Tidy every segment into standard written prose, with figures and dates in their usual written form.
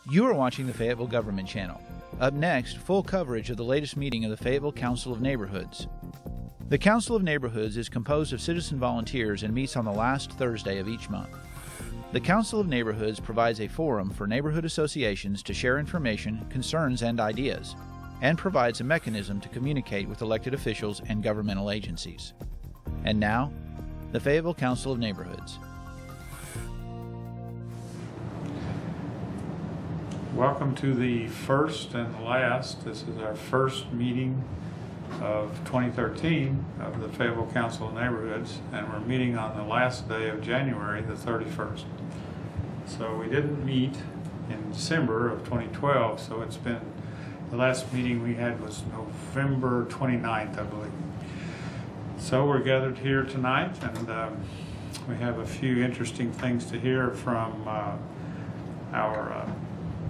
You are watching the Fayetteville Government Channel. Up next, full coverage of the latest meeting of the Fayetteville Council of Neighborhoods. The Council of Neighborhoods is composed of citizen volunteers and meets on the last Thursday of each month. The Council of Neighborhoods provides a forum for neighborhood associations to share information, concerns, and ideas, and provides a mechanism to communicate with elected officials and governmental agencies. And now, the Fayetteville Council of Neighborhoods. Welcome to the first and last. This is our first meeting of 2013 of the Fayetteville Council of Neighborhoods, and we're meeting on the last day of January, the 31st. So we didn't meet in December of 2012, so it's been, the last meeting we had was November 29th, I believe. So we're gathered here tonight, and we have a few interesting things to hear from our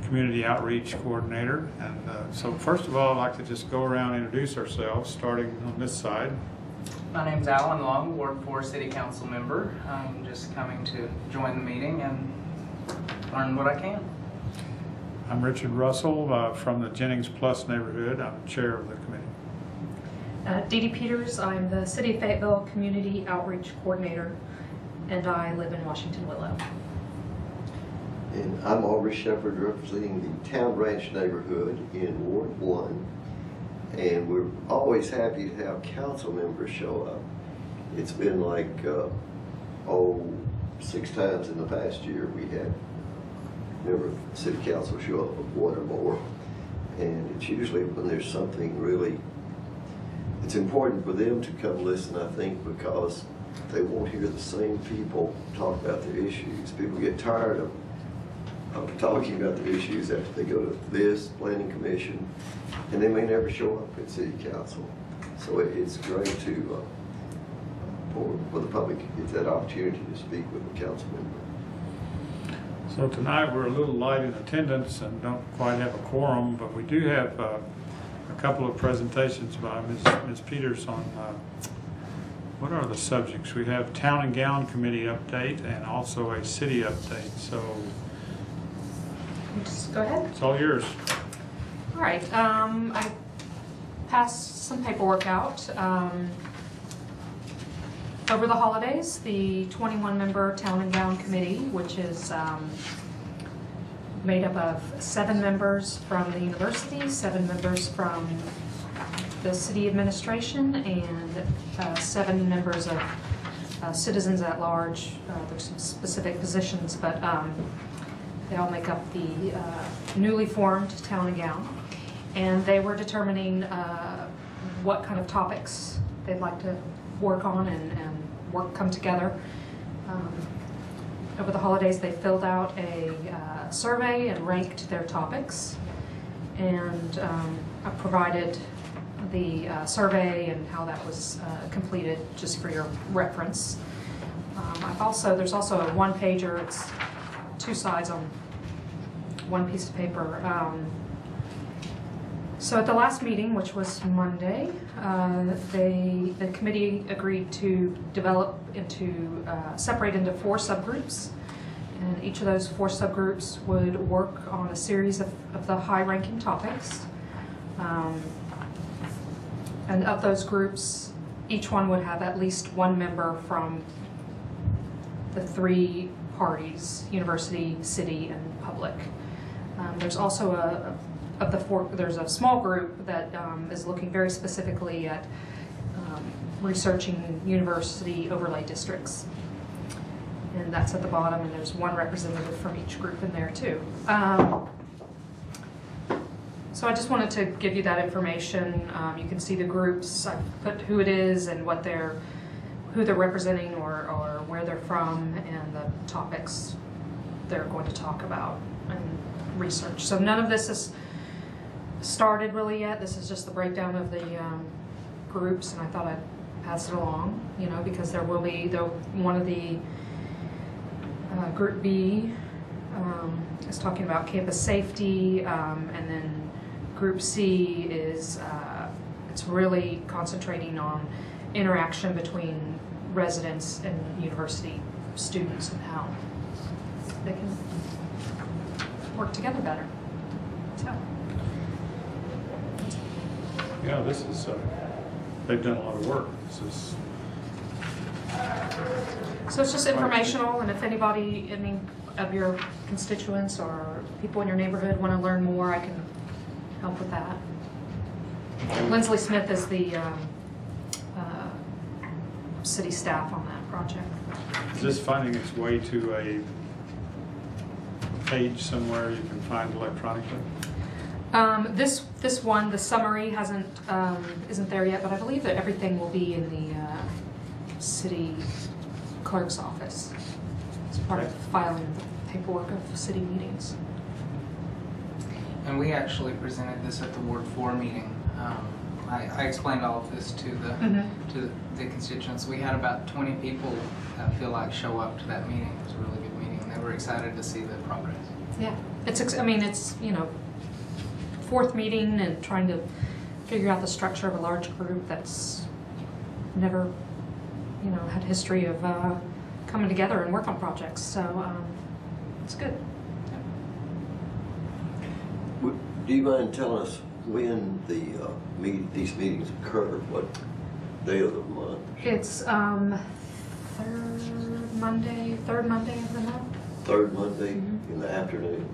Community Outreach Coordinator. And so first of all, I'd like to just go around and introduce ourselves, starting on this side. My name's Alan Long, Ward 4 City Council member. I'm just coming to join the meeting and learn what I can. I'm Richard Russell from the Jennings Plus neighborhood. I'm chair of the committee. Dee Dee Peters, I'm the City of Fayetteville Community Outreach Coordinator, and I live in Washington Willow. And I'm Aubrey Shepard, representing the Town Branch neighborhood in Ward 1. And we're always happy to have council members show up. It's been like, 6 times in the past year we had member of the city council show up with one or more. And it's usually when there's something really, it's important for them to come listen, I think, because they won't hear the same people talk about their issues. People get tired of talking about the issues after they go to this planning commission, and they may never show up at city council. So it's great to for the public to get that opportunity to speak with a council member. So tonight we're a little light in attendance and don't quite have a quorum, but we do have a couple of presentations by Ms. Peters on what are the subjects. We have Town and Gown Committee update and also a city update. So Just go ahead. it's all yours. All right. I passed some paperwork out. Over the holidays, the 21-member Town and Gown Committee, which is made up of 7 members from the university, 7 members from the city administration, and 7 members of citizens at large. There's some specific positions, but they all make up the newly formed Town and Gown. And they were determining what kind of topics they'd like to work on and come together. Over the holidays, they filled out a survey and ranked their topics. And I provided the survey and how that was completed just for your reference. There's also a one-pager. It's 2 sides on one piece of paper. So at the last meeting, which was Monday, the committee agreed to separate into 4 subgroups, and each of those 4 subgroups would work on a series of the high-ranking topics. And of those groups, each one would have at least 1 member from the 3 parties: university, city, and public. There's also there's a small group that is looking very specifically at researching university overlay districts. And that's at the bottom, and there's 1 representative from each group in there too. So I just wanted to give you that information. You can see the groups. I put who it is and who they're representing or where they're from, and the topics they're going to talk about and research. So none of this is started really yet. This is just the breakdown of the groups, and I thought I'd pass it along, because there will be one of the Group B is talking about campus safety, and then Group C is it's really concentrating on interaction between residents and university students and how they can work together better. So, Yeah, this is, they've done a lot of work. This is, so it's just informational, and if anybody, I mean, of your constituents or people in your neighborhood want to learn more, I can help with that. Lindsley Smith is the city staff on that project. is this finding its way to a page somewhere you can find electronically? This one, the summary isn't there yet, but I believe that everything will be in the city clerk's office. It's part of filing the paperwork of city meetings. And we actually presented this at the Ward 4 meeting. I explained all of this to the constituents. We had about 20 people feel like show up to that meeting. It was a really good meeting, and they were excited to see the progress. Yeah, it's you know, fourth meeting and trying to figure out the structure of a large group that's never, you know, had history of coming together and work on projects. So it's good. Do you mind telling us when these meetings occur? What day of the month? It's third Monday of the month. Third Monday in the afternoon.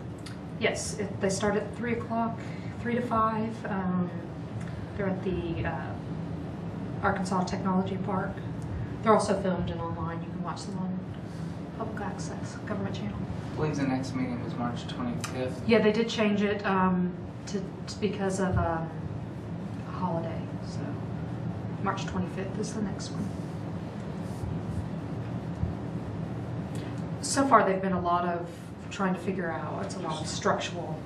Yes, they start at 3 o'clock, 3 to 5. They're at the Arkansas Technology Park. They're also filmed and online. You can watch them on public access government channel. I believe the next meeting was March 25th. Yeah, they did change it because of a holiday. So March 25th is the next one. So far, they've been a lot of trying to figure out. It's a lot of structural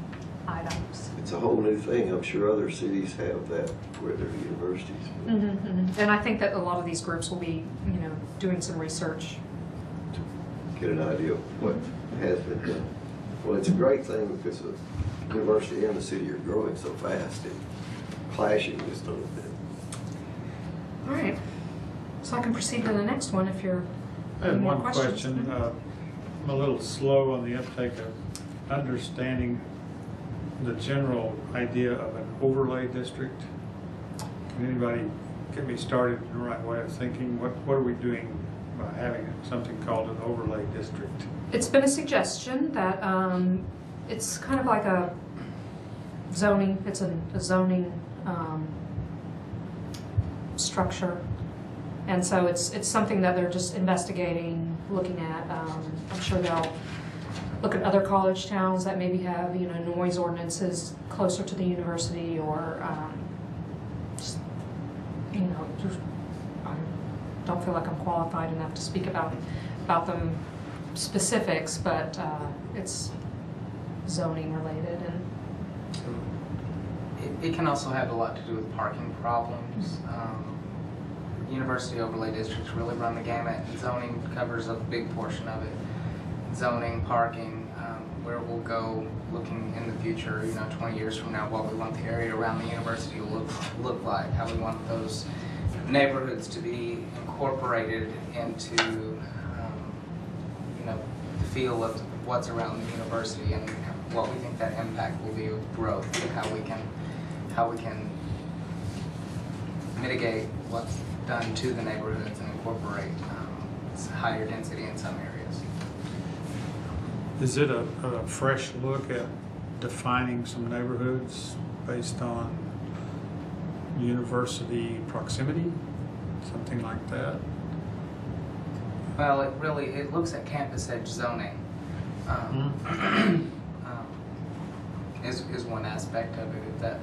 items. It's a whole new thing. I'm sure other cities have that where they're universities. And I think that a lot of these groups will be, you know, doing some research. Get an idea of what has been done. Well, it's a great thing because the university and the city are growing so fast and clashing just a little bit. All right. So I can proceed to the next one if you're. I had more one questions. question. I'm a little slow on the uptake of understanding the general idea of an overlay district. Can anybody get me started in the right way of thinking? What are we doing by having something called an overlay district? It's been a suggestion that it's kind of like a zoning. It's a zoning structure, and so it's something that they're just investigating, looking at. I'm sure they'll look at other college towns that maybe have, you know, noise ordinances closer to the university, or just, you know, just, I don't feel like I'm qualified enough to speak about them specifics, but it's zoning related. And It can also have a lot to do with parking problems. University overlay districts really run the gamut. Zoning covers a big portion of it. Zoning, parking, where we'll go looking in the future, you know, 20 years from now, what we want the area around the university to look like, how we want those neighborhoods to be incorporated into, you know, the feel of what's around the university, and what we think that impact will be with growth, and how we can mitigate what's done to the neighborhoods and incorporate higher density in some areas. Is it a fresh look at defining some neighborhoods based on university proximity, something like that? Well, it looks at campus edge zoning. Is one aspect of it. That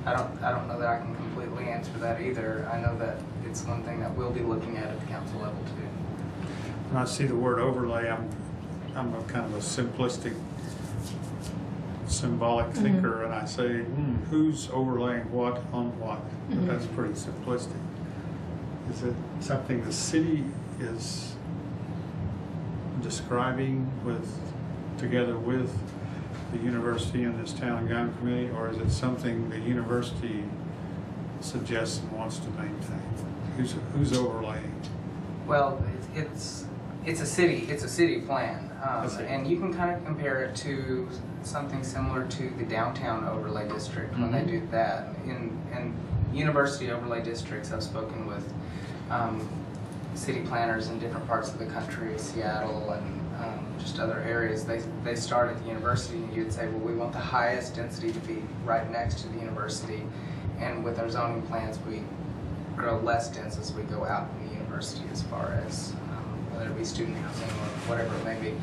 I don't know that I can completely answer that either. I know that it's one thing that we'll be looking at the council level too. When I see the word overlay, I'm a kind of a simplistic, symbolic thinker, and I say, who's overlaying what on what? That's pretty simplistic. Is it something the city is describing together with the university and this town and gown committee, or is it something the university suggests and wants to maintain? Who's overlaying? Well, it's it's a city plan, see. and you can kind of compare it to something similar to the downtown overlay district when they do that. In university overlay districts, I've spoken with city planners in different parts of the country, Seattle and just other areas. They start at the university, and you'd say, well, we want the highest density to be right next to the university, and with our zoning plans, we grow less dense as we go out from the university as far as whether it be student housing or whatever it may be.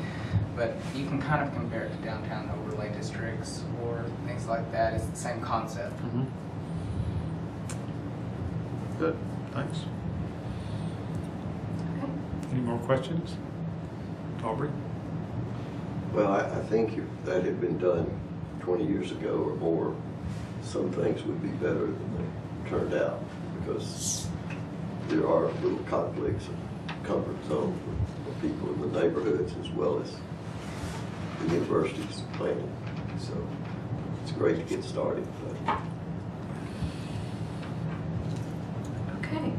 But you can kind of compare it to downtown overlay districts or things like that. It's the same concept. Good, thanks. Any more questions? Aubrey? Well, I think if that had been done 20 years ago or more, some things would be better than they turned out, because there are little conflicts of comfort zone for people in the neighborhoods as well as the university's planning. So it's great to get started. But Okay.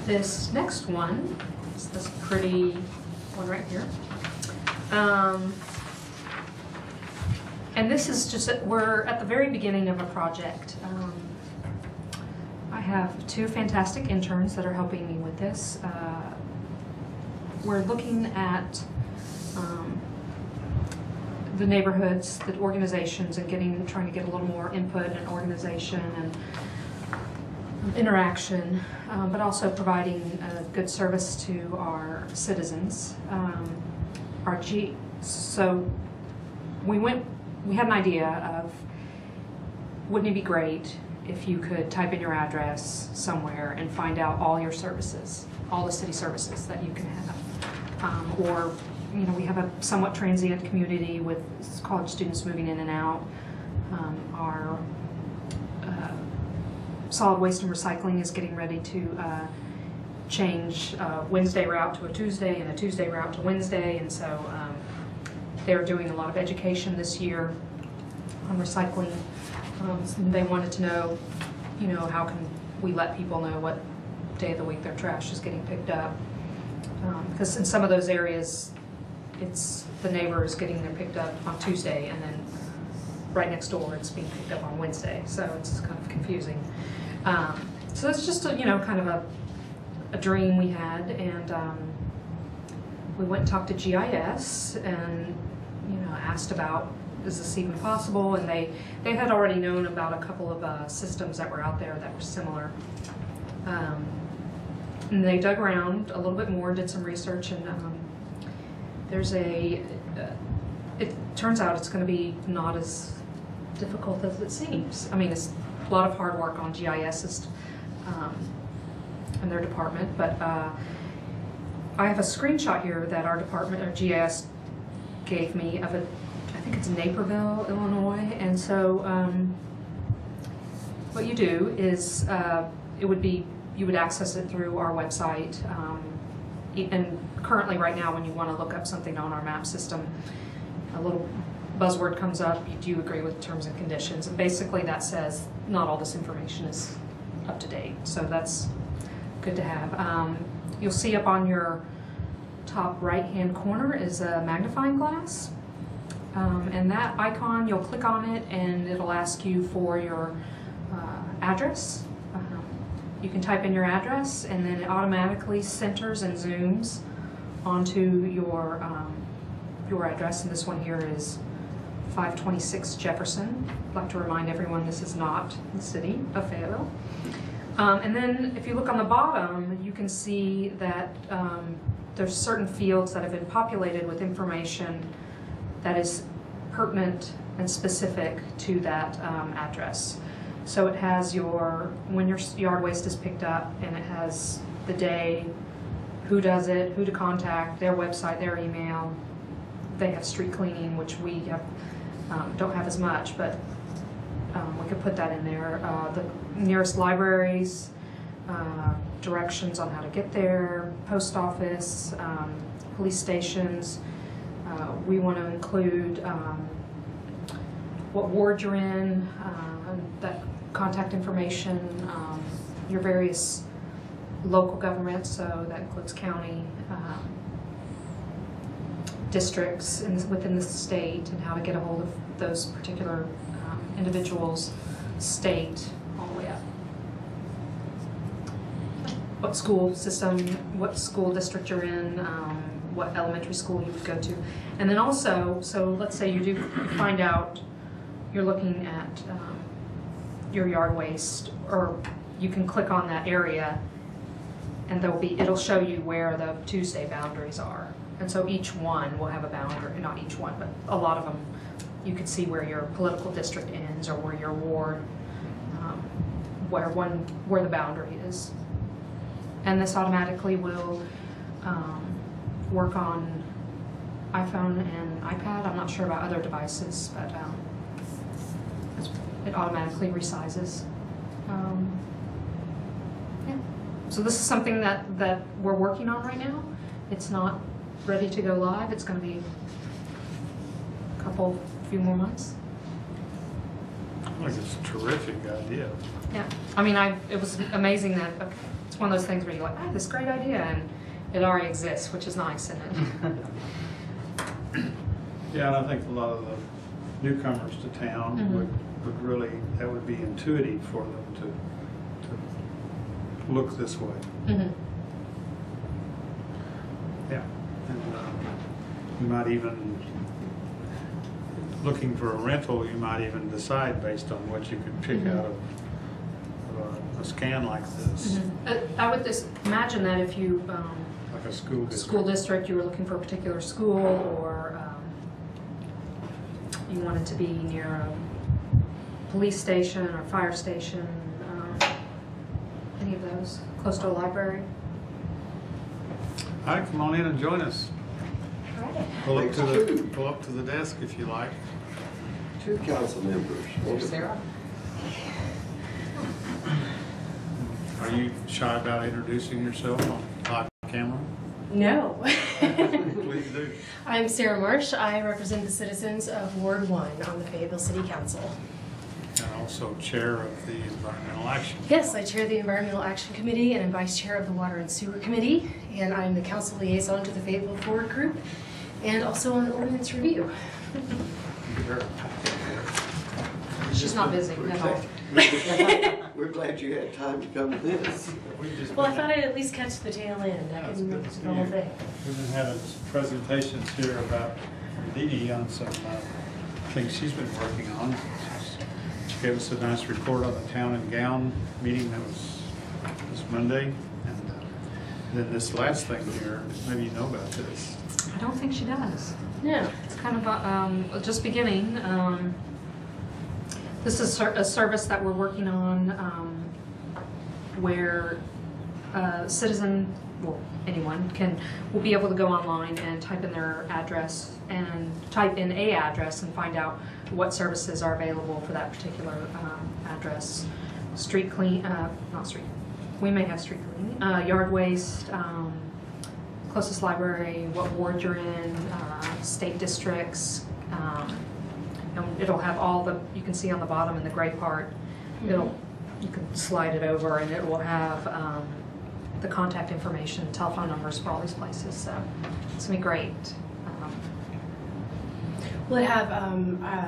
This next one is this pretty one right here. And this is just, we're at the very beginning of a project. I have two fantastic interns that are helping me with this. We're looking at the neighborhoods, the organizations, and trying to get a little more input and organization and interaction, but also providing a good service to our citizens. So we had an idea of, wouldn't it be great if you could type in your address somewhere and find out all your services, all the city services that you can have. Or, we have a somewhat transient community with college students moving in and out. Our solid waste and recycling is getting ready to change Wednesday route to a Tuesday and a Tuesday route to Wednesday, and so they're doing a lot of education this year on recycling. They wanted to know, how can we let people know what day of the week their trash is getting picked up? Because in some of those areas, it's the neighbor is getting their picked up on Tuesday, and then right next door it's being picked up on Wednesday, so it's kind of confusing. So it's just a, kind of a dream we had, and we went and talked to GIS and asked about, is this even possible? And they had already known about a couple of systems that were out there that were similar. And they dug around a little bit more, did some research, and there's it turns out it's going to be not as difficult as it seems. I mean, it's a lot of hard work on GIS's and their department, but I have a screenshot here that our department, or GIS, gave me of I think it's Naperville, Illinois, and so what you do is you would access it through our website, and currently right now when you want to look up something on our map system, a little buzzword comes up, do you agree with terms and conditions, and basically that says not all this information is up to date, so that's good to have. You'll see up on your top right hand corner is a magnifying glass, and that icon, you'll click on it and it'll ask you for your address. You can type in your address and then it automatically centers and zooms onto your address, and this one here is 526 Jefferson. I'd like to remind everyone this is not the city of Fayetteville. And then if you look on the bottom, you can see that there's certain fields that have been populated with information that is pertinent and specific to that address. So it has when your yard waste is picked up, and it has the day, who does it, who to contact, their website, their email. They have street cleaning, which we have, don't have as much, but we could put that in there. The nearest libraries, directions on how to get there, post office, police stations. We want to include what ward you're in, that contact information, your various local government, so that includes county, districts within the state, and how to get a hold of those particular individuals, state, all the way up. What school system, what school district you're in, what elementary school you would go to. And then also, so let's say you find out you're looking at your yard waste, or you can click on that area and it'll show you where the Tuesday boundaries are. And so each one will have a boundary, not each one, but a lot of them, you can see where your political district ends or where your ward, where the boundary is. And this automatically will work on iPhone and iPad. I'm not sure about other devices, but it automatically resizes. Yeah. So this is something that we're working on right now. It's not ready to go live. It's going to be a few more months. I think it's a terrific idea. Yeah. I mean, it was amazing that it's one of those things where you're like, I have this great idea, and it already exists, which is nice, isn't it? Yeah, and I think a lot of the newcomers to town would really, that would be intuitive for them to look this way. Mm-hmm. Yeah, and you might even, looking for a rental, you might even decide based on what you could pick out of a scan like this. Mm-hmm. I would just imagine that if you, Like a school district. School district, you were looking for a particular school, or you wanted to be near a police station or fire station, any of those, close to a library. All right, come on in and join us. Right. Pull up to the desk if you like. 2 council members. Sarah? Are you shy about introducing yourself on live camera? No. Please do. I'm Sarah Marsh. I represent the citizens of Ward 1 on the Fayetteville City Council. And also chair of the Environmental Action. Yes, I chair the Environmental Action Committee and I'm vice chair of the Water and Sewer Committee. And I'm the council liaison to the Fayetteville Forward Group and also on the Ordinance Review. She's not busy at all. We're glad you had time to come to this. Well, I thought I'd at least catch the tail end. I That's can good look to at the whole see. thing. We've been having presentations here about Dee Dee on some things she's been working on. She gave us a nice report on the Town and Gown meeting that was this Monday. And then this last thing here, maybe you know about this. I don't think she does. Yeah. It's kind of just beginning. This is a service that we're working on where a citizen, well, anyone will be able to go online and type in their address and type in a address and find out what services are available for that particular address. Street clean, not street, we may have street cleaning, yard waste, closest library, what ward you're in, state districts, and it'll have all the, you can see on the bottom in the gray part, you can slide it over and it will have the contact information, telephone numbers for all these places, so it's gonna be great. Will it have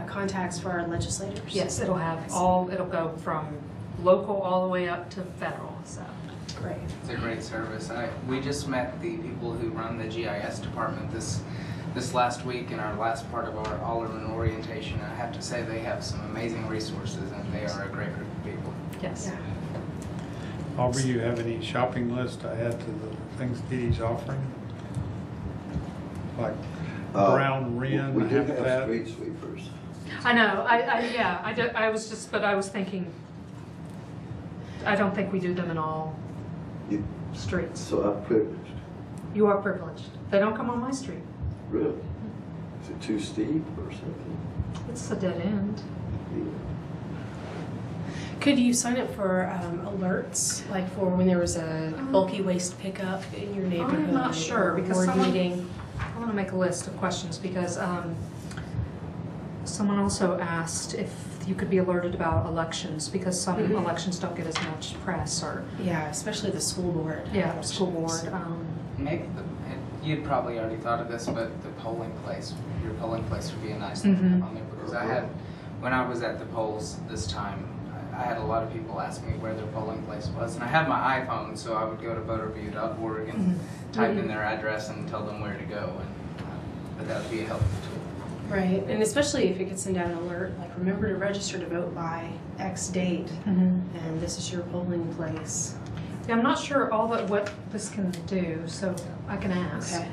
contacts for our legislators? Yes, it'll have it'll go from local all the way up to federal, so. Great. It's a great service. We just met the people who run the GIS department this last week in our last part of our Alderman orientation. I have to say they have some amazing resources and they are a great group of people. Yes. Yeah. Aubrey, you have any shopping list to add to the things Dee Dee's offering? Like brown wren, We do have habitat? street sweepers. I know, I was thinking, I don't think we do them in all streets. So I'm privileged. You are privileged. They don't come on my street. Really? Is it too steep or something? It's a dead end. Yeah. Could you sign up for alerts, like for when there was a bulky waste pickup in your neighborhood? I'm not sure, or because board meeting? I want to make a list of questions because someone also asked if you could be alerted about elections, because some elections don't get as much press, or, Yeah, especially the school board. yeah, school board. Maybe you'd probably already thought of this, but the polling place, your polling place would be a nice thing to have on there, because when I was at the polls this time, I had a lot of people ask me where their polling place was, and I had my iPhone, so I would go to voterview.org and type in their address and tell them where to go, but that would be a helpful tool. Right, and especially if it could send out an alert, like remember to register to vote by X date, and this is your polling place. Yeah, I'm not sure all that what this can do, so I can ask. Okay.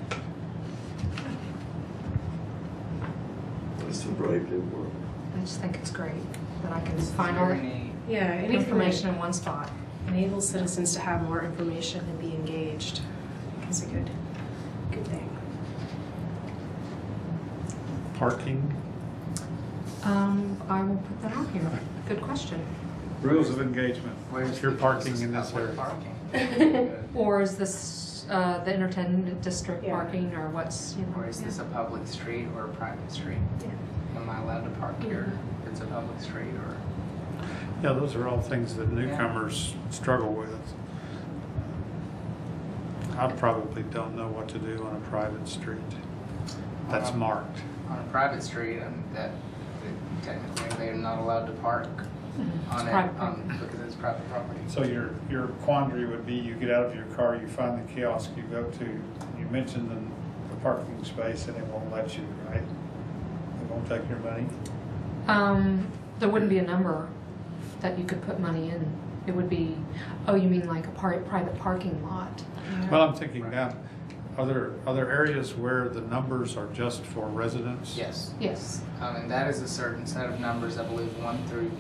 It's a brave new world. I just think it's great that I can find all Very the neat. Yeah, anything information that in one spot. enables citizens to have more information and be engaged is a good thing. Parking, I will put that on here. Good question. rules of engagement. Where's If you're the parking in emphasis this about area. parking? Or is this the entertainment district Yeah. parking, or what's, you know? Or is this a public street or a private street? Yeah. Am I allowed to park here if it's a public street, or? Yeah, those are all things that newcomers struggle with. I probably don't know what to do on a private street that's marked. On a private street, technically they're not allowed to park on it private property. because it's private property. So your quandary would be, you get out of your car, you find the kiosk, you go to, you mention the parking space, and it won't let you, right? It won't take your money? There wouldn't be a number that you could put money in. It would be, oh, you mean like a private parking lot? Well, I'm thinking down, are there areas where the numbers are just for residents? Yes. Yes. And that is a certain set of numbers, I believe 1 through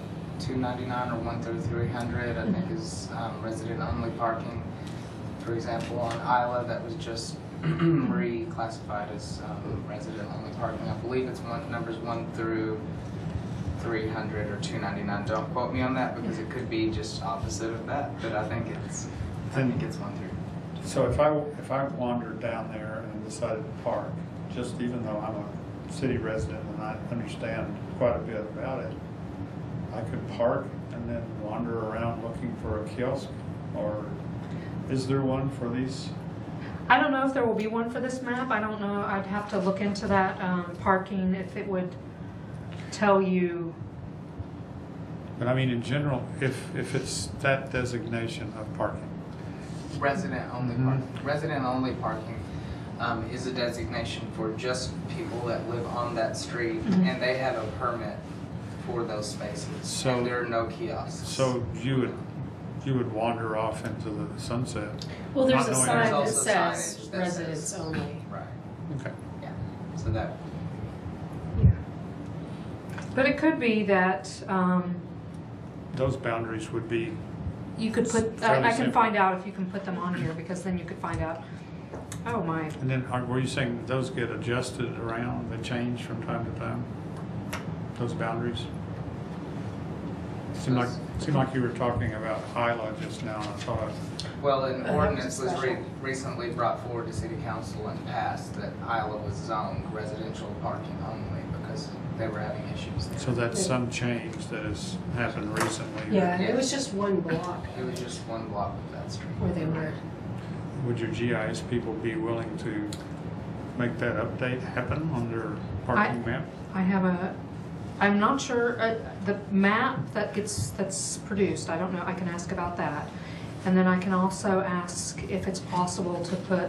299 or 1 through 300, I think is resident-only parking. For example, on Isla, that was just reclassified as resident-only parking. I believe it's numbers 1 through 300 or 299. Don't quote me on that, because it could be just opposite of that, but I think it's 1 through. So if I wandered down there and decided to park, just even though I'm a city resident and I understand quite a bit about it, I could park and then wander around looking for a kiosk? Or is there one for these? I don't know if there will be one for this map. I don't know. I'd have to look into that parking, if it would tell you. But I mean, in general, if it's that designation of parking. Resident-only parking. Resident-only parking is a designation for just people that live on that street, and they have a permit for those spaces. And there are no kiosks. So you would wander off into the sunset. Well, there's a Not knowing- sign There's that also says signage that residents says- only. Right. Okay. Yeah. So that. But it could be that Those boundaries would be, you could put. Fairly I can simple. find out if you can put them on here, because then you could find out. Oh my. and then were you saying that those get adjusted around, they change from time to time? Those boundaries? Seemed like you were talking about Isla just now, and I thought, Well, an that ordinance was was special. recently brought forward to City Council and passed that Isla was zoned residential parking only because they were having issues there. so that's some change that has happened recently. Yeah, and it was just one block It was just one block of that street. where they were. Would your GIS people be willing to make that update happen on their parking map? I'm not sure, the map that's produced, I don't know, I can ask about that. And then I can also ask if it's possible to put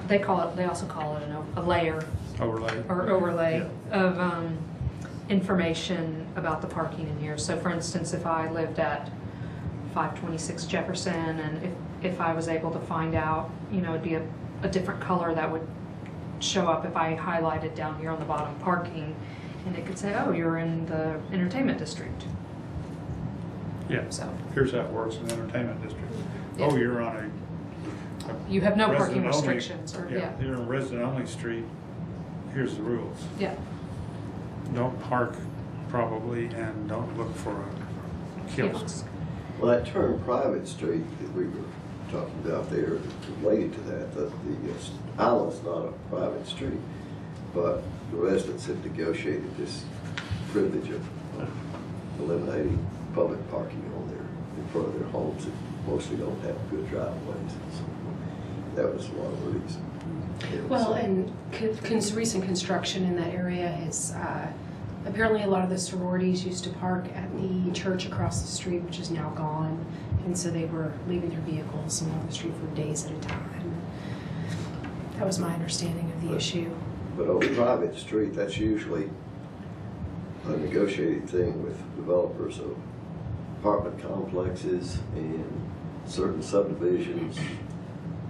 they also call it a layer Overlay? or overlay Yeah. of information about the parking in here. So for instance, if I lived at 526 Jefferson, and if I was able to find out, it'd be a different color that would show up if I highlighted down here on the bottom parking, and it could say, oh, you're in the entertainment district. Yeah, So here's how it works in the entertainment district. Yeah. Oh, you're on you have no parking resident only- restrictions, or yeah, you're in a resident-only street, here's the rules. yeah. Don't park probably, and don't look for a kiosk. Kiosk. Well, that term private street that we were talking about there, related to that, the island's not a private street, but the residents have negotiated this privilege of eliminating public parking on their, in front of their homes that mostly don't have good driveways. So that was one of the reasons. Well, and recent construction in that area has, apparently a lot of the sororities used to park at the church across the street, which is now gone. And so they were leaving their vehicles along the street for days at a time. That was my understanding of the issue. But on a private street, that's usually a negotiated thing with developers of apartment complexes and certain subdivisions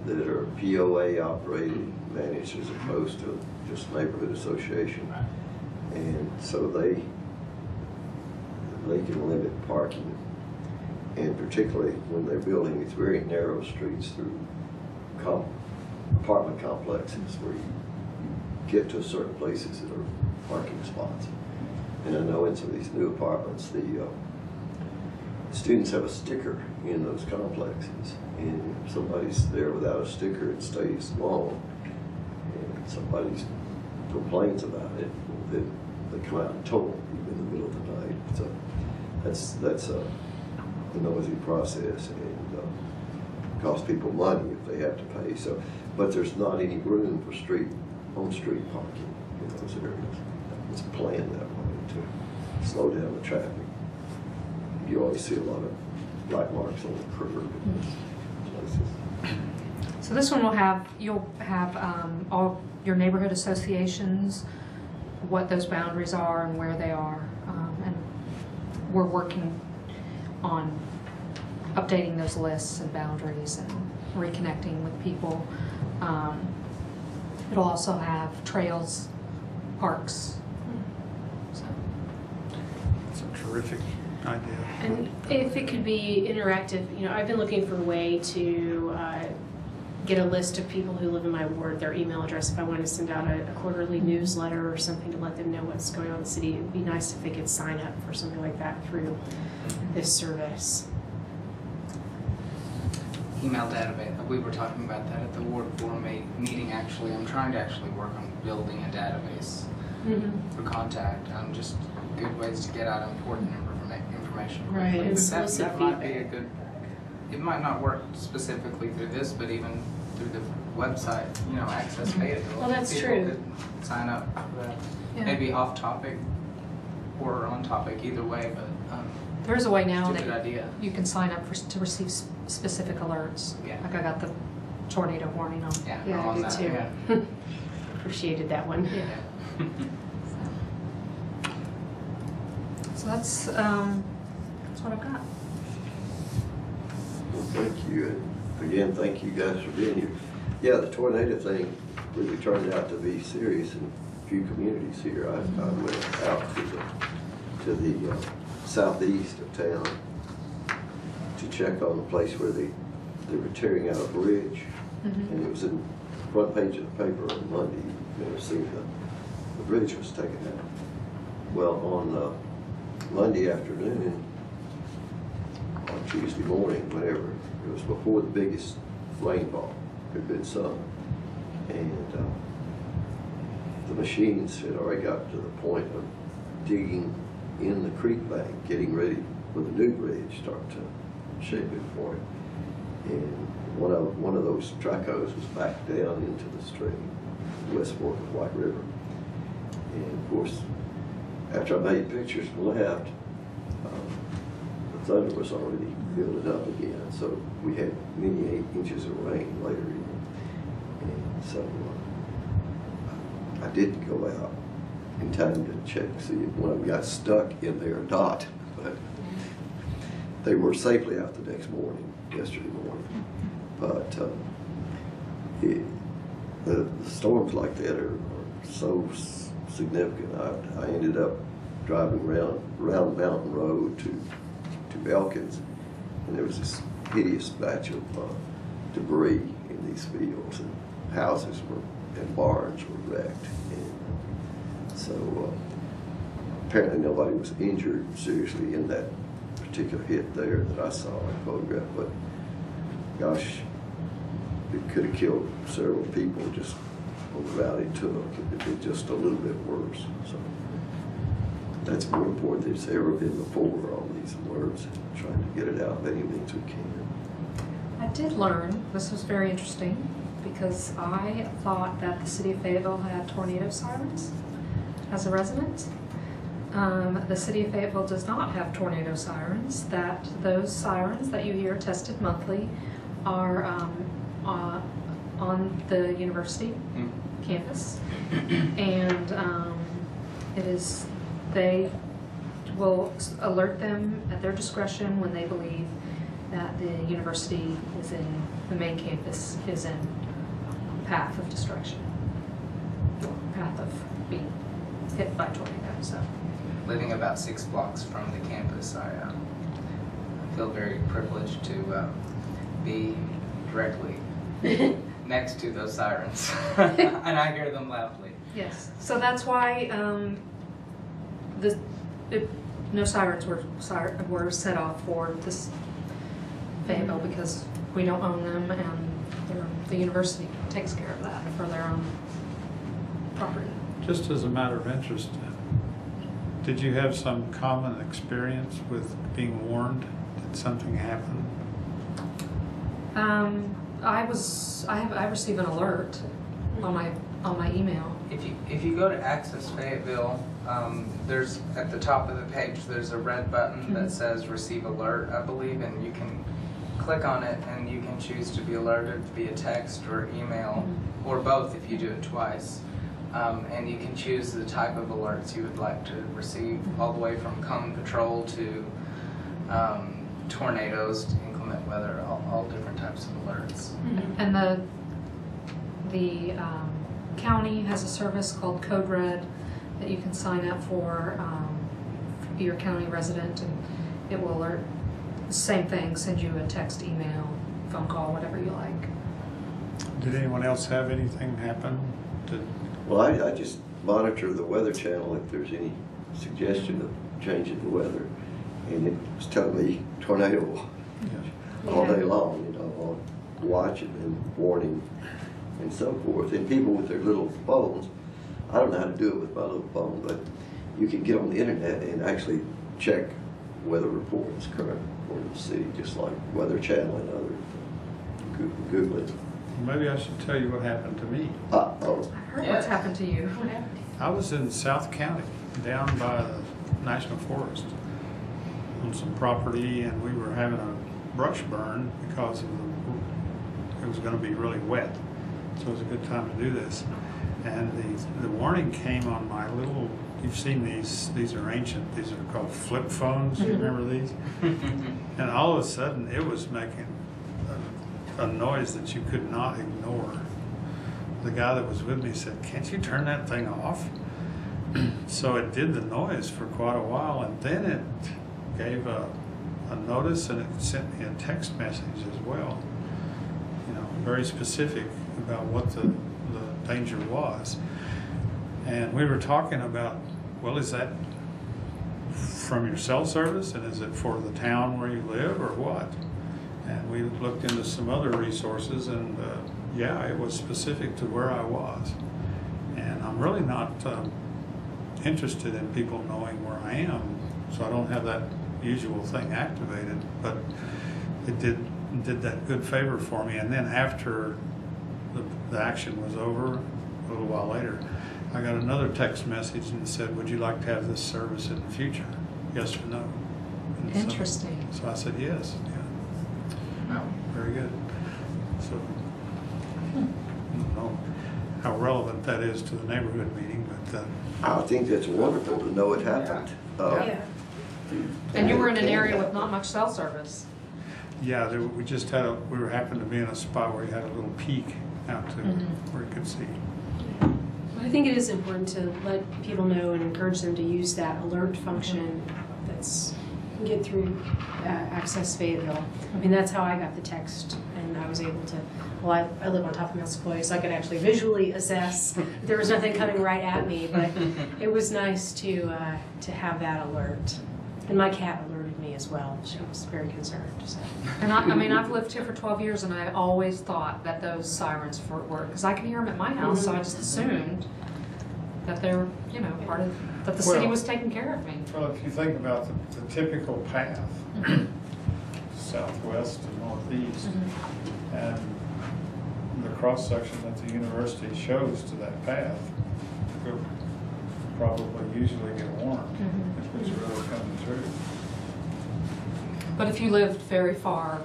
that are POA operated, managed, as opposed to just neighborhood association. And so they can limit parking, and particularly when they're building these very narrow streets through apartment complexes where you get to certain places that are parking spots. And I know in some of these new apartments, the students have a sticker in those complexes, and if somebody's there without a sticker, it stays long, and somebody complains about it, then they come out and tow them in the middle of the night. So that's a noisy process, and costs people money if they have to pay. So, but there's not any room for on-street parking in those areas. It's planned that way to slow down the traffic. You always see a lot of black marks on the curb in those places. So this one you'll have all your neighborhood associations, what those boundaries are and where they are, and we're working on updating those lists and boundaries and reconnecting with people. It'll also have trails, parks. So. It's a terrific idea. And if it could be interactive, you know, I've been looking for a way to get a list of people who live in my ward, their email address, if I wanted to send out a quarterly newsletter or something to let them know what's going on in the city. It'd be nice if they could sign up for something like that through this service. Email database. We were talking about that at the ward forum meeting. Actually, I'm trying to work on building a database for contact. Just good ways to get out important information quickly. Right, and But solicit that might be a feedback. good. It might not work specifically through this, but even through the website. You know, Access Fayetteville. Well, that's People true. could sign up for that. Yeah. Maybe off topic or on topic, either way. But There's a way now it's a good that idea. you can sign up to receive specific alerts. Yeah. Like I got the tornado warning on. Yeah, Yeah, I'm I on do that. too. Yeah. Appreciated that one. Yeah. So that's what I've got. Well, thank you, and again, thank you guys for being here. Yeah, the tornado thing really turned out to be serious in a few communities here. I went out to the southeast of town to check on the place where they were tearing out a bridge, and it was in the front page of the paper on Monday. You never seen the bridge was taken out. Well, on Monday afternoon, on Tuesday morning, whatever, it was before the biggest rainfall had been sung, and the machines had already got to the point of digging in the creek bank, getting ready for the new bridge, start to shape it for it. And one of those tracos was back down into the stream, West Fork of White River. And of course, after I made pictures and left, the thunder was already building up again. So we had many 8 inches of rain later evening. And so I didn't go out in time to check, see if one of them got stuck in there or not. But they were safely out the next morning, yesterday morning. But the storms like that are so significant. I ended up driving around Mountain Road to Elkins, and there was this hideous batch of debris in these fields, and houses and barns were wrecked. And so apparently nobody was injured seriously in that particular hit there that I saw in photograph, but gosh, it could have killed several people just on the route it took. It did just a little bit worse. So that's more important than it's ever been before, all these alerts, trying to get it out by any means we can. I did learn, this was very interesting, because I thought that the city of Fayetteville had tornado sirens as a resident. The city of Fayetteville does not have tornado sirens. That those sirens that you hear tested monthly are on the university campus, and they will alert them at their discretion when they believe that the university is in, the main campus is in path of destruction, path of being hit by tornado. So, living about 6 blocks from the campus, I feel very privileged to be directly next to those sirens, and I hear them loudly. yes, so that's why no sirens were set off for this Fayetteville, because we don't own them, and the university takes care of that for their own property. Just as a matter of interest, did you have some common experience with being warned? Did something happen? I received an alert on my email. If you go to Access Fayetteville, there's at the top of the page there's a red button that says Receive Alert, I believe, and you can click on it and you can choose to be alerted via text or email, or both if you do it twice. And you can choose the type of alerts you would like to receive, all the way from cone patrol to tornadoes, to inclement weather, all different types of alerts. And the county has a service called Code Red that you can sign up for your county resident, and it will alert. Same thing, send you a text, email, phone call, whatever you like. Did anyone else have anything happen? Well, I just monitor the Weather Channel if there's any suggestion of changing the weather, and it was telling me tornado all day long, you know, on watching and warning and so forth. And people with their little phones, I don't know how to do it with my little phone, but you can get on the internet and actually check weather reports, current report of the city, just like Weather Channel and other. Google it. Maybe I should tell you what happened to me. Oh. I heard what's happened to you. What happened? I was in South County, down by the National Forest, on some property, and we were having a brush burn because it was going to be really wet. So it was a good time to do this. And the warning came on my little, you've seen these are ancient, these are called flip phones, you remember these? And all of a sudden it was making a noise that you could not ignore. The guy that was with me said, "Can't you turn that thing off?" So it did the noise for quite a while, and then it gave a notice, and it sent me a text message as well, you know, very specific about what the danger was. And we were talking about, well, is that from your cell service, and is it for the town where you live, or what? And we looked into some other resources, and yeah, it was specific to where I was. And I'm really not interested in people knowing where I am, so I don't have that usual thing activated, but it did that good favor for me. And then after the action was over, a little while later, I got another text message and it said, "Would you like to have this service in the future? Yes or no?" And Interesting. So I said yes. Yeah. Oh. Very good. So I don't know how relevant that is to the neighborhood meeting, but I think that's wonderful to know it happened. Yeah. And you were in an area with not much cell service. yeah, we just had we happened to be in a spot where you had a little peak out to where you could see. I think it is important to let people know and encourage them to use that alert function that's get through Access Fayetteville. I mean, that's how I got the text, and I was able to, well, I live on top of Mount Sequoia, so I could actually visually assess. There was nothing coming right at me, but it was nice to have that alert. And my cat alerted me as well. She was very concerned. So. And I mean, I've lived here for 12 years, and I always thought that those sirens were, because I can hear them at my house, so I just assumed that they're, you know, part of, that the city Well- was taking care of me. Well, if you think about the typical path, southwest and northeast, and the cross-section that the university shows to that path, will probably usually get warned if it's really coming through. But if you lived very far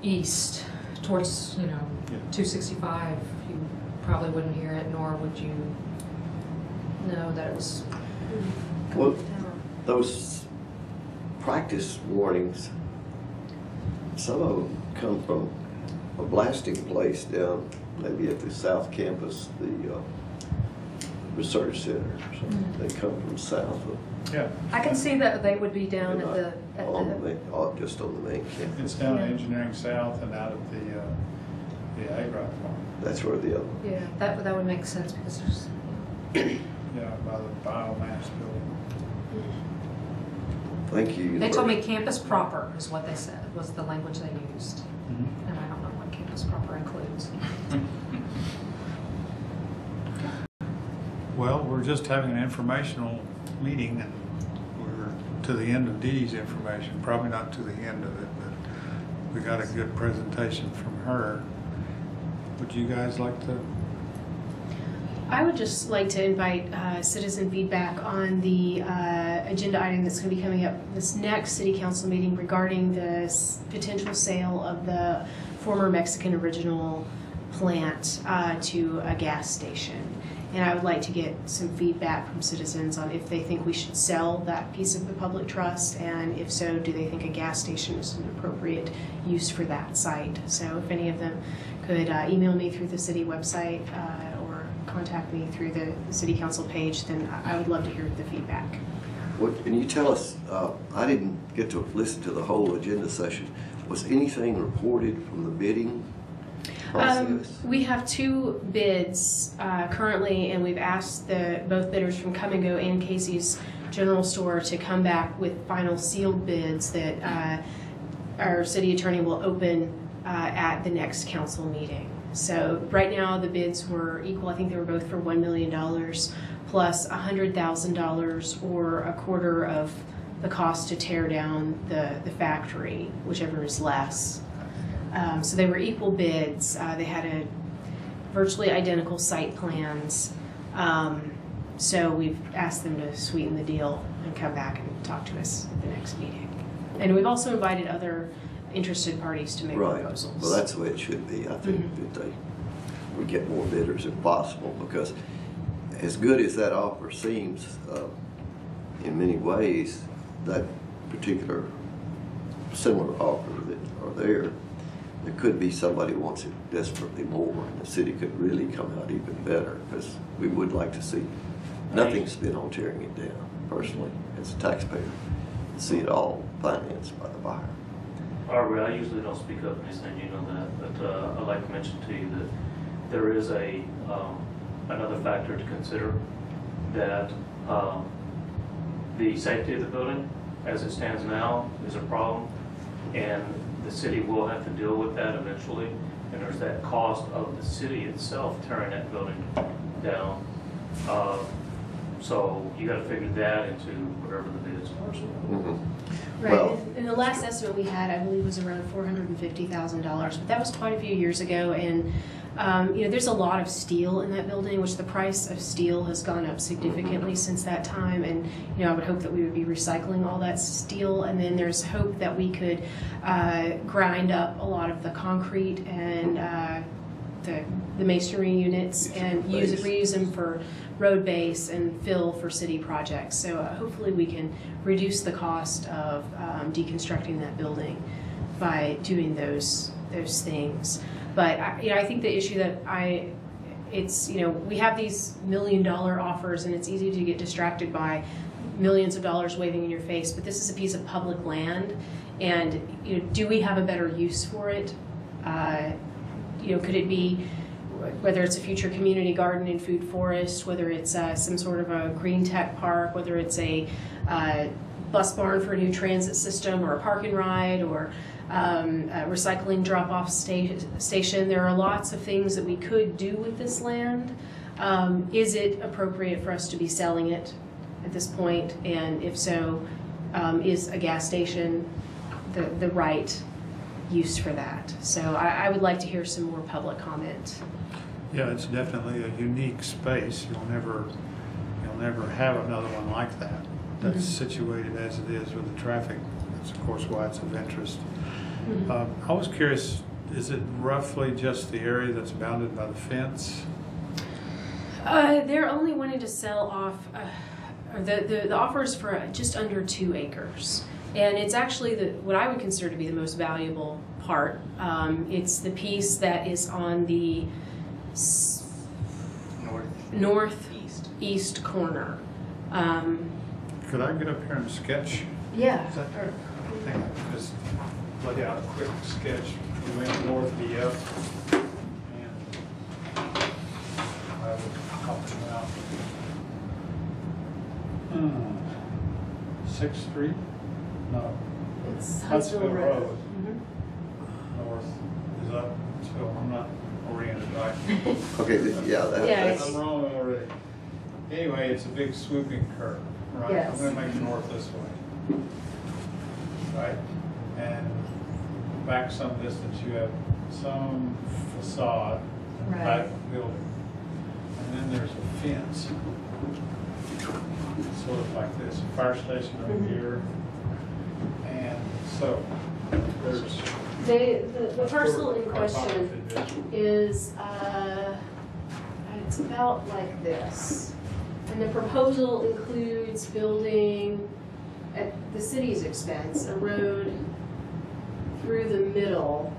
east towards, you know, Yeah. 265, you probably wouldn't hear it, nor would you know that it was Well, those practice warnings, some of them come from a blasting place down maybe at the South Campus, the Research Center or something. They come from south of. Yeah, I can see that they would be down they're at the, not on the main, just on the main campus. it's down Yeah. Engineering South and out at the Ag Rock Farm. That's where the other. yeah, that would make sense because there's, Yeah, by the biomass building. Thank you. they told me University. campus proper is what they said, was the language they used. And I don't know what campus proper includes. Well, we're just having an informational meeting, and we're to the end of Dee's information, probably not to the end of it, but we got a good presentation from her. Would you guys like to? I would just like to invite citizen feedback on the agenda item that's going to be coming up this next city council meeting regarding the potential sale of the former Mexican original plant to a gas station. And I would like to get some feedback from citizens on if they think we should sell that piece of the public trust, and if so, do they think a gas station is an appropriate use for that site? So if any of them could email me through the city website or contact me through the city council page, then I would love to hear the feedback. What, can you tell us, I didn't get to listen to the whole agenda session. Was anything reported from the bidding process? We have 2 bids currently, and we've asked both bidders from Come and Go and Casey's General Store to come back with final sealed bids that our city attorney will open at the next council meeting. So right now the bids were equal. I think they were both for $1 million plus $100,000 or a quarter of the cost to tear down the factory, whichever is less. So they were equal bids. They had virtually identical site plans. So we've asked them to sweeten the deal and come back and talk to us at the next meeting. And we've also invited other interested parties to make proposals. Well, that's the way it should be. I think that we get more bidders if possible, because as good as that offer seems, in many ways, that particular similar offer that are there could be somebody who wants it desperately more, and the city could really come out even better, because we would like to see nothing spent on tearing it down, personally, as a taxpayer, see it all financed by the buyer. Barbara, I usually don't speak up in these things, you know that, but I'd like to mention to you that there is another factor to consider, that the safety of the building, as it stands now, is a problem, and the city will have to deal with that eventually, and there's that cost of the city itself tearing that building down. So you got to figure that into whatever the bids are. Right, Well, and the last estimate we had, I believe, was around $450,000, but that was quite a few years ago, and you know, there's a lot of steel in that building, which the price of steel has gone up significantly since that time, and you know, I would hope that we would be recycling all that steel, and then there's hope that we could grind up a lot of the concrete and the masonry units and reuse them for road base and fill for city projects. So hopefully we can reduce the cost of deconstructing that building by doing those things. But you know, I think the issue that it's, you know, we have these $1 million offers, and it's easy to get distracted by millions of dollars waving in your face. But this is a piece of public land, and you know, do we have a better use for it? You know, could it be, whether it's a future community garden and food forest, whether it's some sort of a green tech park, whether it's a bus barn for a new transit system, or a park and ride, or a recycling drop-off station. There are lots of things that we could do with this land, Is it appropriate for us to be selling it at this point? And if so, is a gas station the right use for that? So I would like to hear some more public comment. Yeah, it's definitely a unique space. You'll never have another one like that. That's situated as it is with the traffic. That's of course why it's of interest. I was curious, is it roughly just the area that's bounded by the fence? They're only wanting to sell off, the offer is for just under 2 acres. And it's actually what I would consider to be the most valuable part. It's the piece that is on the northeast corner. Could I get up here and sketch? Yeah. I think I could just lay out a quick sketch. We went north BF and I would pop them out. 6th Street? No. It's Huntsville Road. Mhm. North is up Huntsville. I'm not oriented right. Okay, yeah, I'm wrong already. Anyway, it's a big swooping curve, right? Yes. I'm going to make it north this way. Right? And back some distance, you have some facade, Right. back building. And then there's a fence. Sort of like this, a fire station over here. And so there's... The parcel in question is, it's about like this. And the proposal includes building, at the city's expense, a road through the middle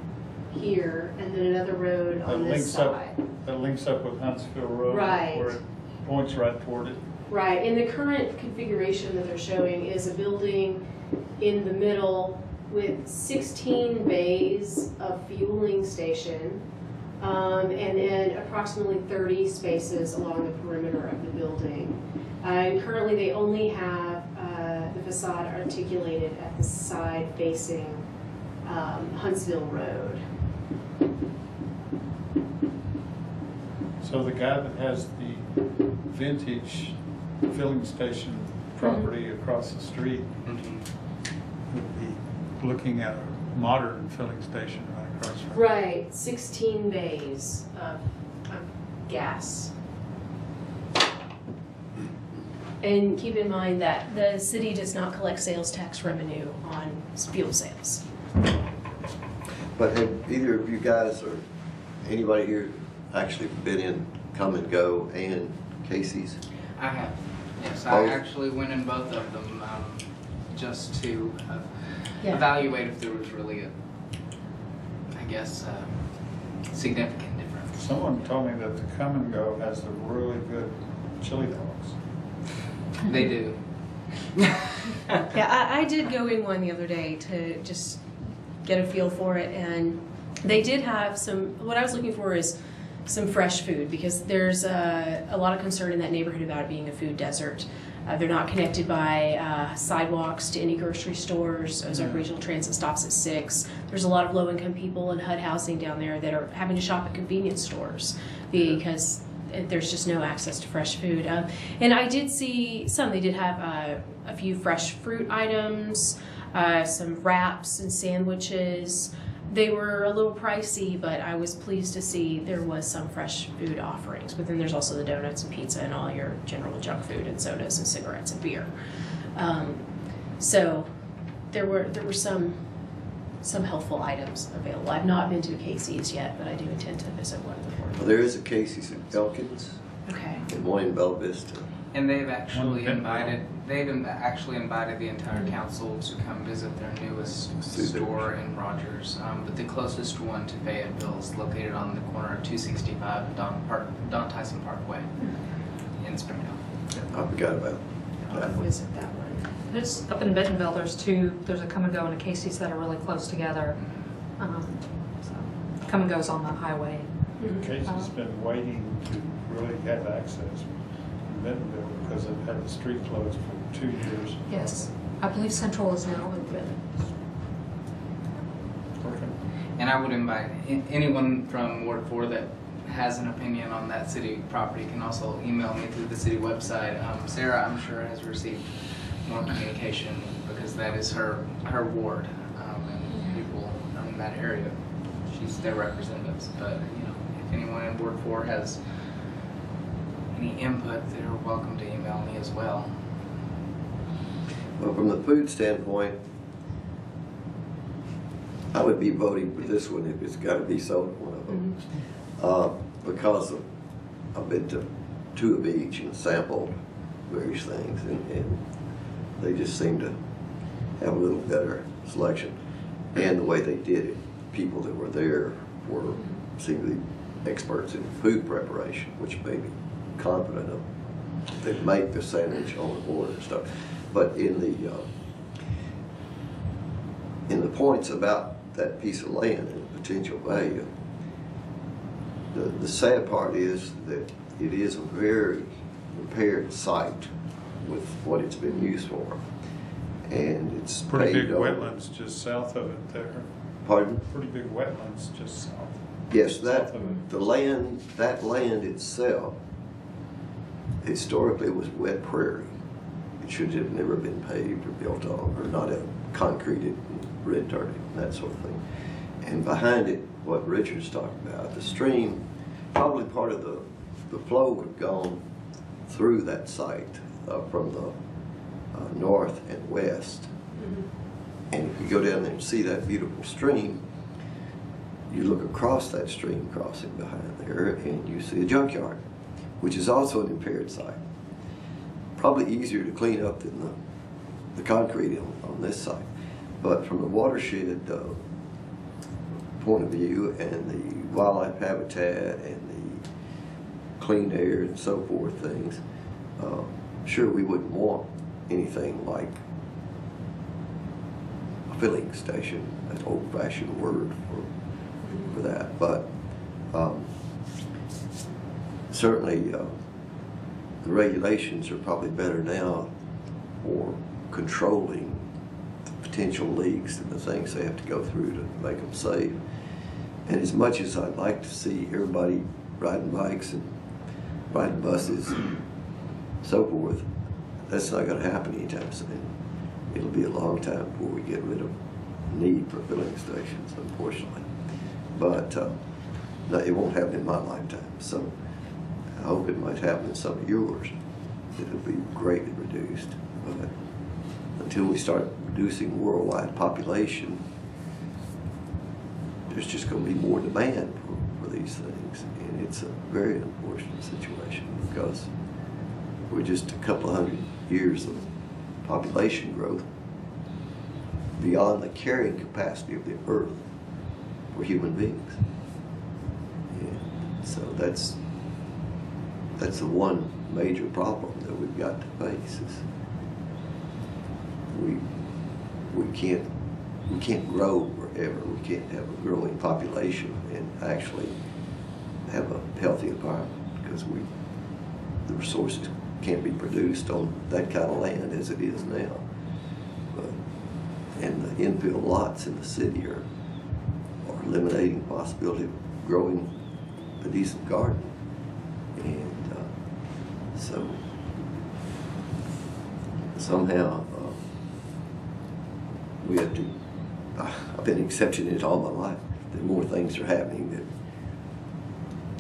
here, and then another road on this side. That links up with Huntsville Road. Right. Where it points right toward it. Right, and the current configuration that they're showing is a building in the middle with 16 bays of fueling station, and then approximately 30 spaces along the perimeter of the building. And currently they only have the facade articulated at the side facing Huntsville Road. So the guy that has the vintage filling station property across the street would be looking at a modern filling station right across from. Right, 16 bays of gas. And keep in mind that the city does not collect sales tax revenue on fuel sales. But have either of you guys or anybody here actually been in Come and Go and Casey's? I have, yes. I Both? actually went in both of them just to Yeah. evaluate if there was really a, I guess, significant difference. Someone told me that the Come and Go has the really good chili dogs. They do. Yeah, I did go in one the other day to just get a feel for it, and they did have what I was looking for is some fresh food, because there's a lot of concern in that neighborhood about it being a food desert. They're not connected by sidewalks to any grocery stores. Ozark Regional Transit stops at 6. There's a lot of low-income people in HUD housing down there that are having to shop at convenience stores because there's just no access to fresh food. And I did see some. They did have a few fresh fruit items, some wraps and sandwiches. They were a little pricey, but I was pleased to see there was some fresh food offerings. But then there's also the donuts and pizza and all your general junk food and sodas and cigarettes and beer. So there were some helpful items available. I've not been to a Casey's yet, but I do intend to visit one before. Well, there is a Casey's in Elkins Okay. and one in Bella Vista. And they've actually invited the entire council to come visit their newest store in Rogers. But the closest one to Fayetteville is located on the corner of 265 and Don Tyson Parkway in Springdale. I forgot about I'll that one. visit that one. There's, up in Bentonville, there's a Come and Go and a Casey's that are really close together. So Come and Go's on the highway. Casey's been waiting to really have access in Bentonville because they've had the street closed for 2 years. Yes, I believe Central is now open. Working. And I would invite anyone from Ward 4 that has an opinion on that city property can also email me through the city website. Sarah, I'm sure, has received more communication because that is her ward, and people in that area, she's their representatives. But you know, if anyone in Ward 4 has any input, they're welcome to email me as well. Well, from the food standpoint, I would be voting for this one if it's got to be sold, one of them. Because I've been to 2 of each and sampled various things, and they just seem to have a little better selection. And the way they did it, people that were there seemed to be experts in food preparation, which made me confident of they'd make the sandwich on the board and stuff. But in the points about that piece of land and the potential value, the sad part is that it is a very impaired site with what it's been used for, and it's Pretty big paved over. wetlands just south of it there. Pardon? Pretty big wetlands just south. Yes, south of it. that land itself historically was wet prairie. It should have never been paved or built on, or not concreted and red dirted and that sort of thing. And behind it, what Richard's talking about, the stream, probably part of the flow would have gone through that site from the north and west. And if you go down there and see that beautiful stream, you look across that stream crossing behind there and you see a junkyard, which is also an impaired site. Probably easier to clean up than the concrete on this site. But from the watershed point of view and the wildlife habitat and the clean air and so forth things, sure we wouldn't want anything like a filling station, an old-fashioned word for that. But certainly the regulations are probably better now for controlling the potential leaks and the things they have to go through to make them safe. And as much as I'd like to see everybody riding bikes and riding buses and so forth, that's not going to happen anytime soon. It'll be a long time before we get rid of the need for filling stations, unfortunately. But no, it won't happen in my lifetime. So I hope it might happen in some of yours. It'll be greatly reduced. But until we start reducing worldwide population, there's just going to be more demand for these things. And it's a very unfortunate situation because we're just a couple of 100 years of population growth beyond the carrying capacity of the earth for human beings. And so that's the one major problem that we've got to face is we can't grow forever. We can't have a growing population and actually have a healthy environment because the resources can't be produced on that kind of land as it is now. And the infill lots in the city are eliminating the possibility of growing a decent garden. And so somehow we have to, I've been accepting it all my life, that more things are happening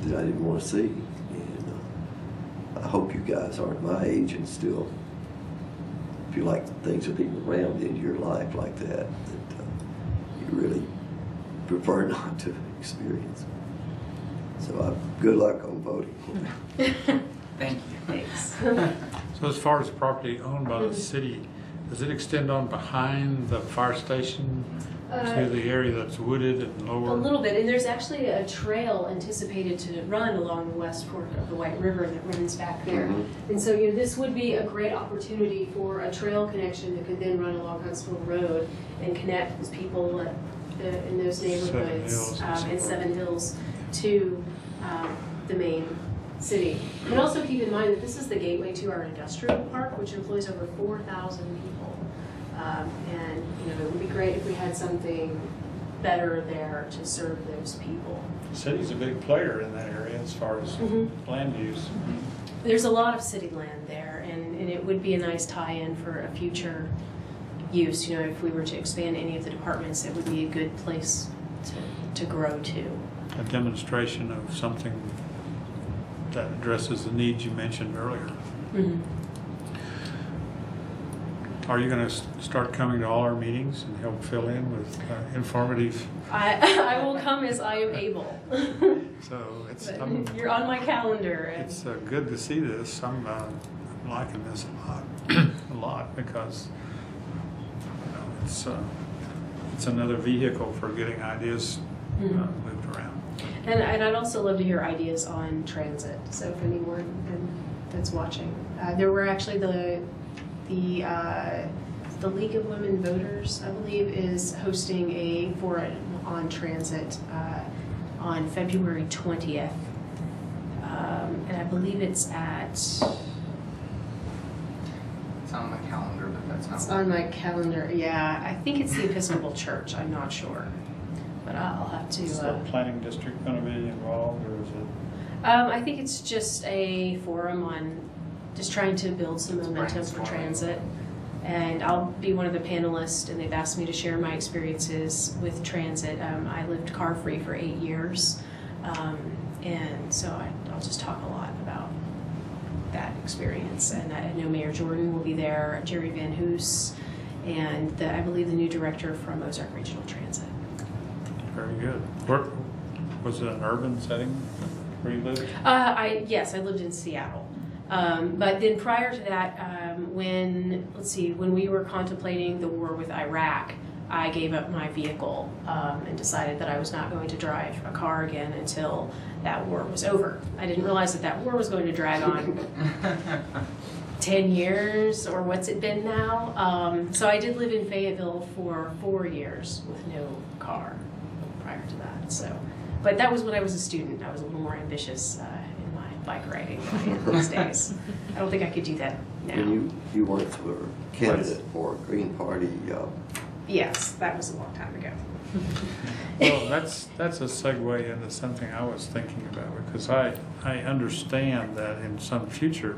that I didn't want to see. And I hope you guys aren't my age and still feel like things are being rammed into your life like that you really prefer not to experience. So good luck on voting. Thank you. Thanks. So as far as property owned by the city, does it extend on behind the fire station to the area that's wooded and lower? A little bit, and there's actually a trail anticipated to run along the west fork of the White River that runs back there. And so, this would be a great opportunity for a trail connection that could then run along Huntsville Road and connect those people in those neighborhoods and Seven Hills to the main city. And also keep in mind that this is the gateway to our industrial park, which employs over 4,000 people. And it would be great if we had something better there to serve those people. The city's a big player in that area as far as land use. There's a lot of city land there, and it would be a nice tie-in for a future use. You know, if we were to expand any of the departments, it would be a good place to grow to. A demonstration of something that addresses the needs you mentioned earlier. Are you going to start coming to all our meetings and help fill in with informative? I will come as I am able. So it's You're on my calendar. And it's good to see this. I'm liking this a lot because it's another vehicle for getting ideas moved around. And I'd also love to hear ideas on transit. So if anyone that's watching, there were actually the League of Women Voters, I believe, is hosting a forum on transit on February 20th. And I believe it's at... It's on my calendar, but that's not... It's on my calendar, yeah. I think it's the Episcopal Church, I'm not sure. But I'll have to... Is the planning district going to be involved, or is it... I think it's just a forum on just trying to build some momentum for transit. And I'll be one of the panelists, and they've asked me to share my experiences with transit. I lived car-free for 8 years, and so I'll just talk a lot about that experience. And I know Mayor Jordan will be there, Jerry Van Hoos, and I believe the new director from Ozark Regional Transit. Very good. Was it an urban setting where you lived? Yes, I lived in Seattle. But then prior to that, when we were contemplating the war with Iraq, I gave up my vehicle and decided that I was not going to drive a car again until that war was over. I didn't realize that war was going to drag on 10 years, or what's it been now? So I did live in Fayetteville for 4 years with no car prior to that. So, but that was when I was a student. I was a little more ambitious in my bike riding these days. I don't think I could do that now. And you weren't a candidate for Green Party. Yes, that was a long time ago. Well, that's a segue into something I was thinking about, because I understand that in some future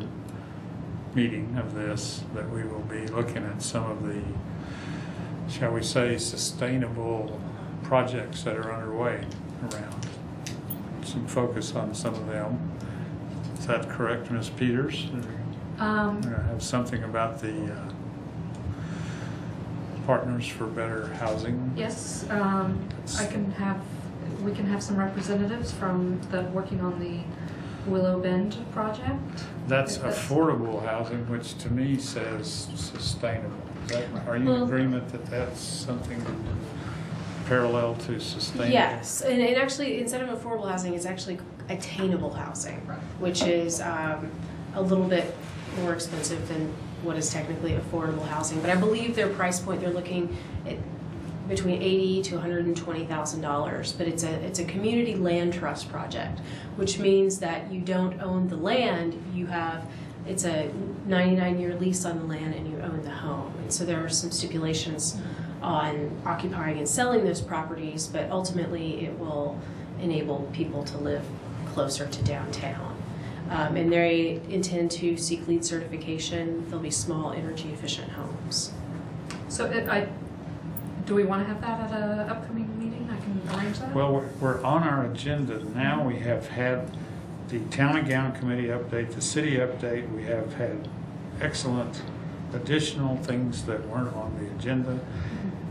meeting of this that we will be looking at some of the, shall we say, sustainable projects that are underway around. Some focus on some of them. Is that correct, Ms. Peters? Have something about the Partners for Better Housing? Yes, we can have some representatives from working on the Willow Bend project. That's affordable housing, which to me says sustainable. Are you in agreement that that's something parallel to sustainable? Yes, and actually, instead of affordable housing, it's actually attainable housing, which is a little bit more expensive than what is technically affordable housing. But I believe their price point, they're looking at between $80,000 to $120,000. But it's a community land trust project, which means that you don't own the land. It's a 99-year lease on the land, and you own the home. And so there are some stipulations on occupying and selling those properties, but ultimately it will enable people to live closer to downtown. And they intend to seek LEED certification. They'll be small, energy-efficient homes. So do we want to have that at an upcoming meeting? I can arrange that? Well, we're on our agenda now. We have had the Town and Gown Committee update, the city update. We have had excellent additional things that weren't on the agenda.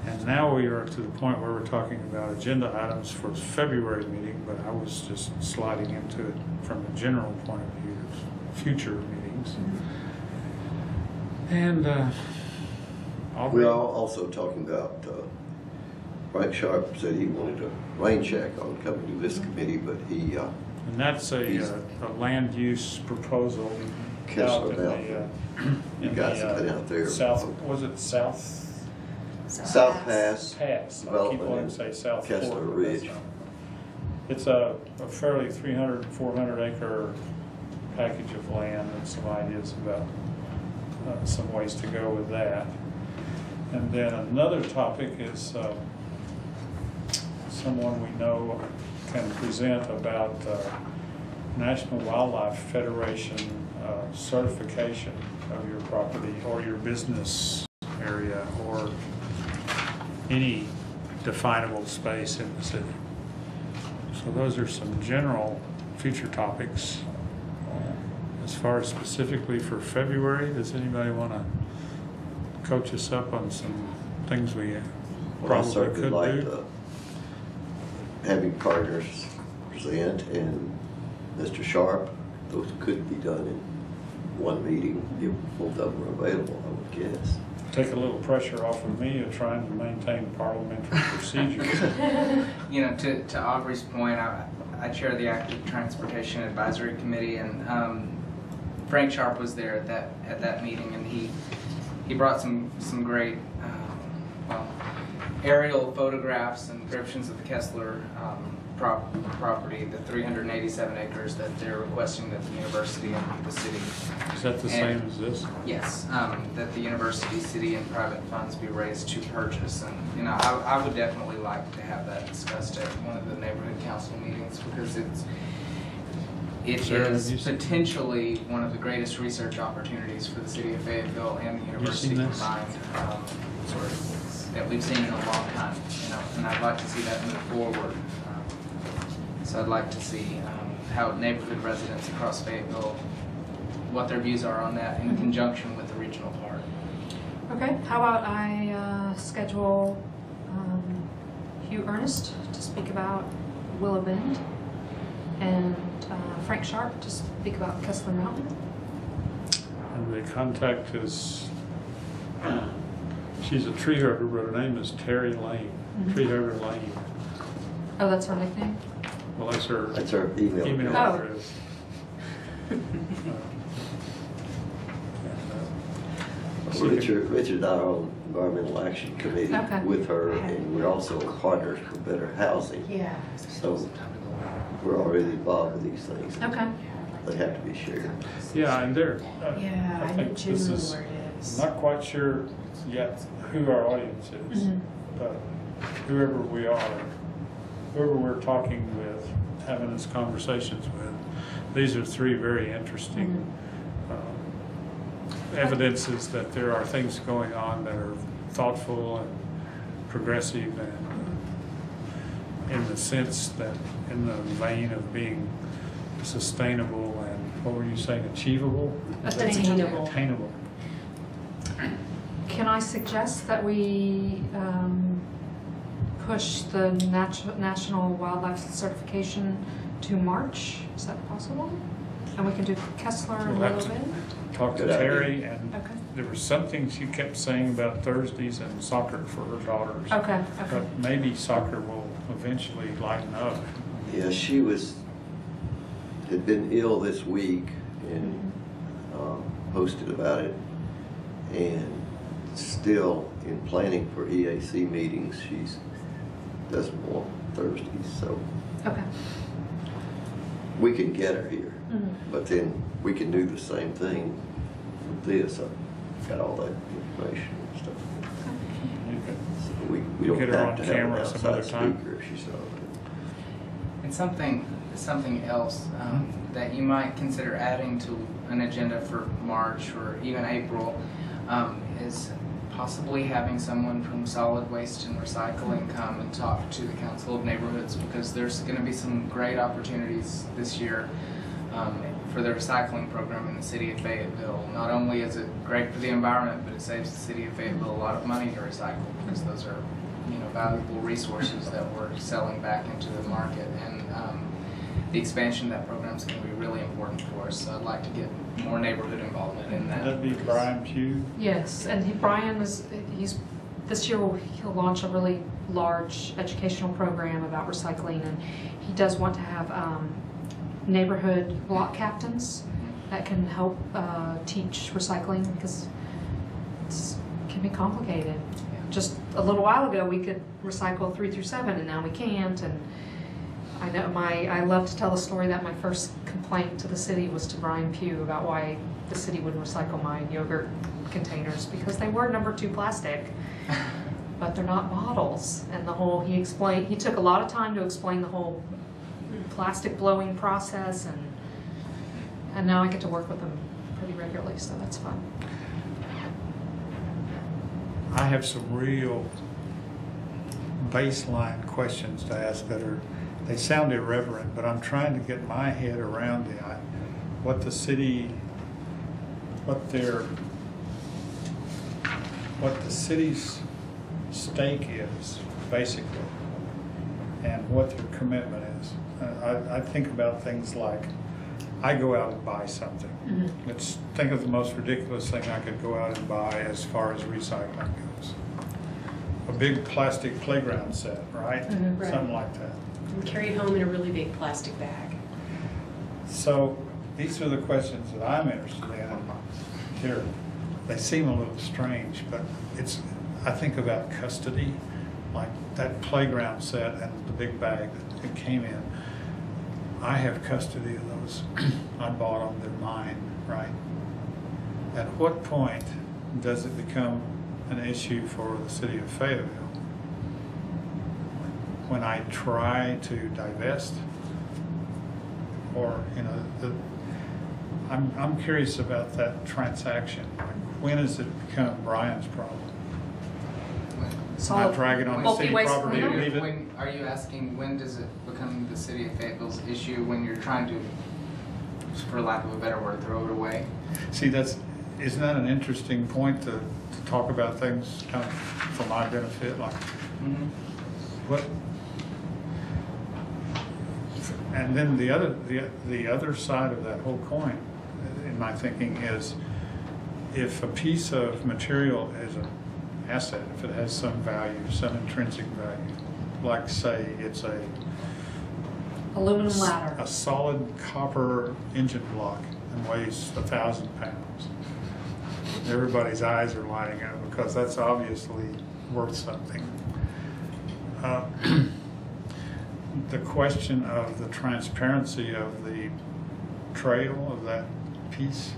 And now we are to the point where we're talking about agenda items for February meeting, but I was just sliding into it from a general point of view of future meetings. And We are also talking about, Frank Sharp said he wanted a rain check on coming to this committee, but he... and that's a land use proposal out in the... you guys have been out there. South, was it South? South Pass. Pass. I keep wanting to say South Kessler Florida. Ridge. It's a fairly 300, 400 acre package of land, and some ideas about some ways to go with that. And then another topic is someone we know can present about National Wildlife Federation certification of your property or your business area or any definable space in the city. So those are some general future topics. As far as specifically for February, does anybody want to coach us up on some things we Well, I probably certainly could like do? having partners present, and Mr. Sharp. Those could be done in one meeting if both of them are available, I would guess. Take a little pressure off of me of trying to maintain parliamentary procedure. You know, to Aubrey's point, I chair the Active Transportation Advisory Committee, and Frank Sharp was there at that meeting, and he brought some great well, aerial photographs and descriptions of the Kessler property, the 387 acres that they're requesting that the university and the city. Is that the same as this? Yes, that the university, city, and private funds be raised to purchase. And, you know, I would definitely like to have that discussed at one of the neighborhood council meetings, because it is potentially one of the greatest research opportunities for the city of Fayetteville and the university combined that we've seen in a long time. You know, and I'd like to see that move forward. So I'd like to see how neighborhood residents across Fayetteville, what their views are on that in conjunction with the regional park. Okay, how about I schedule Hugh Ernest to speak about Willow Bend and Frank Sharp to speak about Kessler Mountain. And the contact is, she's a tree hugger, but her name is Terry Lane, Tree Hugger Lane. Oh, that's her nickname? Well, that's her email address. Richard and I are on Environmental Action Committee with her, and we're also partners for better housing. Yeah. So we're already involved with these things. Okay. They have to be shared. Yeah, and they're, Yeah, I think this is, where it is. not quite sure yet who our audience is, but whoever we are, whoever we're talking with, having these conversations with, these are three very interesting evidences that there are things going on that are thoughtful and progressive, and in the sense that, in the vein of being sustainable and, what were you saying, achievable? Attainable. Attainable. Can I suggest that we push the National Wildlife Certification to March? Is that possible? And we can do Kessler and We'll have Willow to Bend? talk to Good idea. Terry, and Okay. there was something she kept saying about Thursdays and soccer for her daughters. Okay, okay. But maybe soccer will eventually lighten up. Yeah, she had been ill this week and posted about it, and still in planning for EAC meetings, she doesn't want Thursdays, so Okay. we can get her here, but then we can do the same thing with this. I've got all that information and stuff. You could- So we don't Get her have on to have an camera some other outside time. speaker if she's not. And something else that you might consider adding to an agenda for March or even April is possibly having someone from solid waste and recycling come and talk to the Council of Neighborhoods, because there's going to be some great opportunities this year for the recycling program in the city of Fayetteville. Not only is it great for the environment, but it saves the city of Fayetteville a lot of money to recycle, because those are, you know, valuable resources that we're selling back into the market. And the expansion of that program is going to be really important for us. So I'd like to get more neighborhood involvement in that. That'd be Brian Pugh. Yes, and Brian this year he'll launch a really large educational program about recycling, and he does want to have neighborhood block captains that can help teach recycling, because it can be complicated. Just a little while ago we could recycle 3 through 7, and now we can't. And I know I love to tell the story that my first complaint to the city was to Brian Pugh about why the city wouldn't recycle my yogurt containers, because they were number 2 plastic. but they're not bottles. And he took a lot of time to explain the whole plastic blowing process, and now I get to work with them pretty regularly, so that's fun. I have some real baseline questions to ask they sound irreverent, but I'm trying to get my head around what the city's stake is, basically, and what their commitment is. I think about things like, I go out and buy something. Mm-hmm. Let's think of the most ridiculous thing I could go out and buy as far as recycling goes. A big plastic playground set, right? Mm-hmm. Right. Something like that. And carry it home in a really big plastic bag. So these are the questions that I'm interested in. They seem a little strange, but I think about custody, like that playground set and the big bag that it came in. I have custody of those. I bought them, they're mine, right? At what point does it become an issue for the city of Fayetteville? When I try to divest? Or, I'm curious about that transaction. When does it become Brian's problem? Not dragging on the city property to leave it? Are you asking when does it become the city of Fayetteville's issue, when you're trying to, for lack of a better word, throw it away? See, isn't that an interesting point to talk about things kind of for my benefit? Like, what? And then the other side of that whole coin, in my thinking, is if a piece of material is an asset, if it has some value, some intrinsic value, like say it's a Aluminum ladder. a solid copper engine block and weighs 1,000 pounds. Everybody's eyes are lighting up because that's obviously worth something. The question of the transparency of the trail of that piece.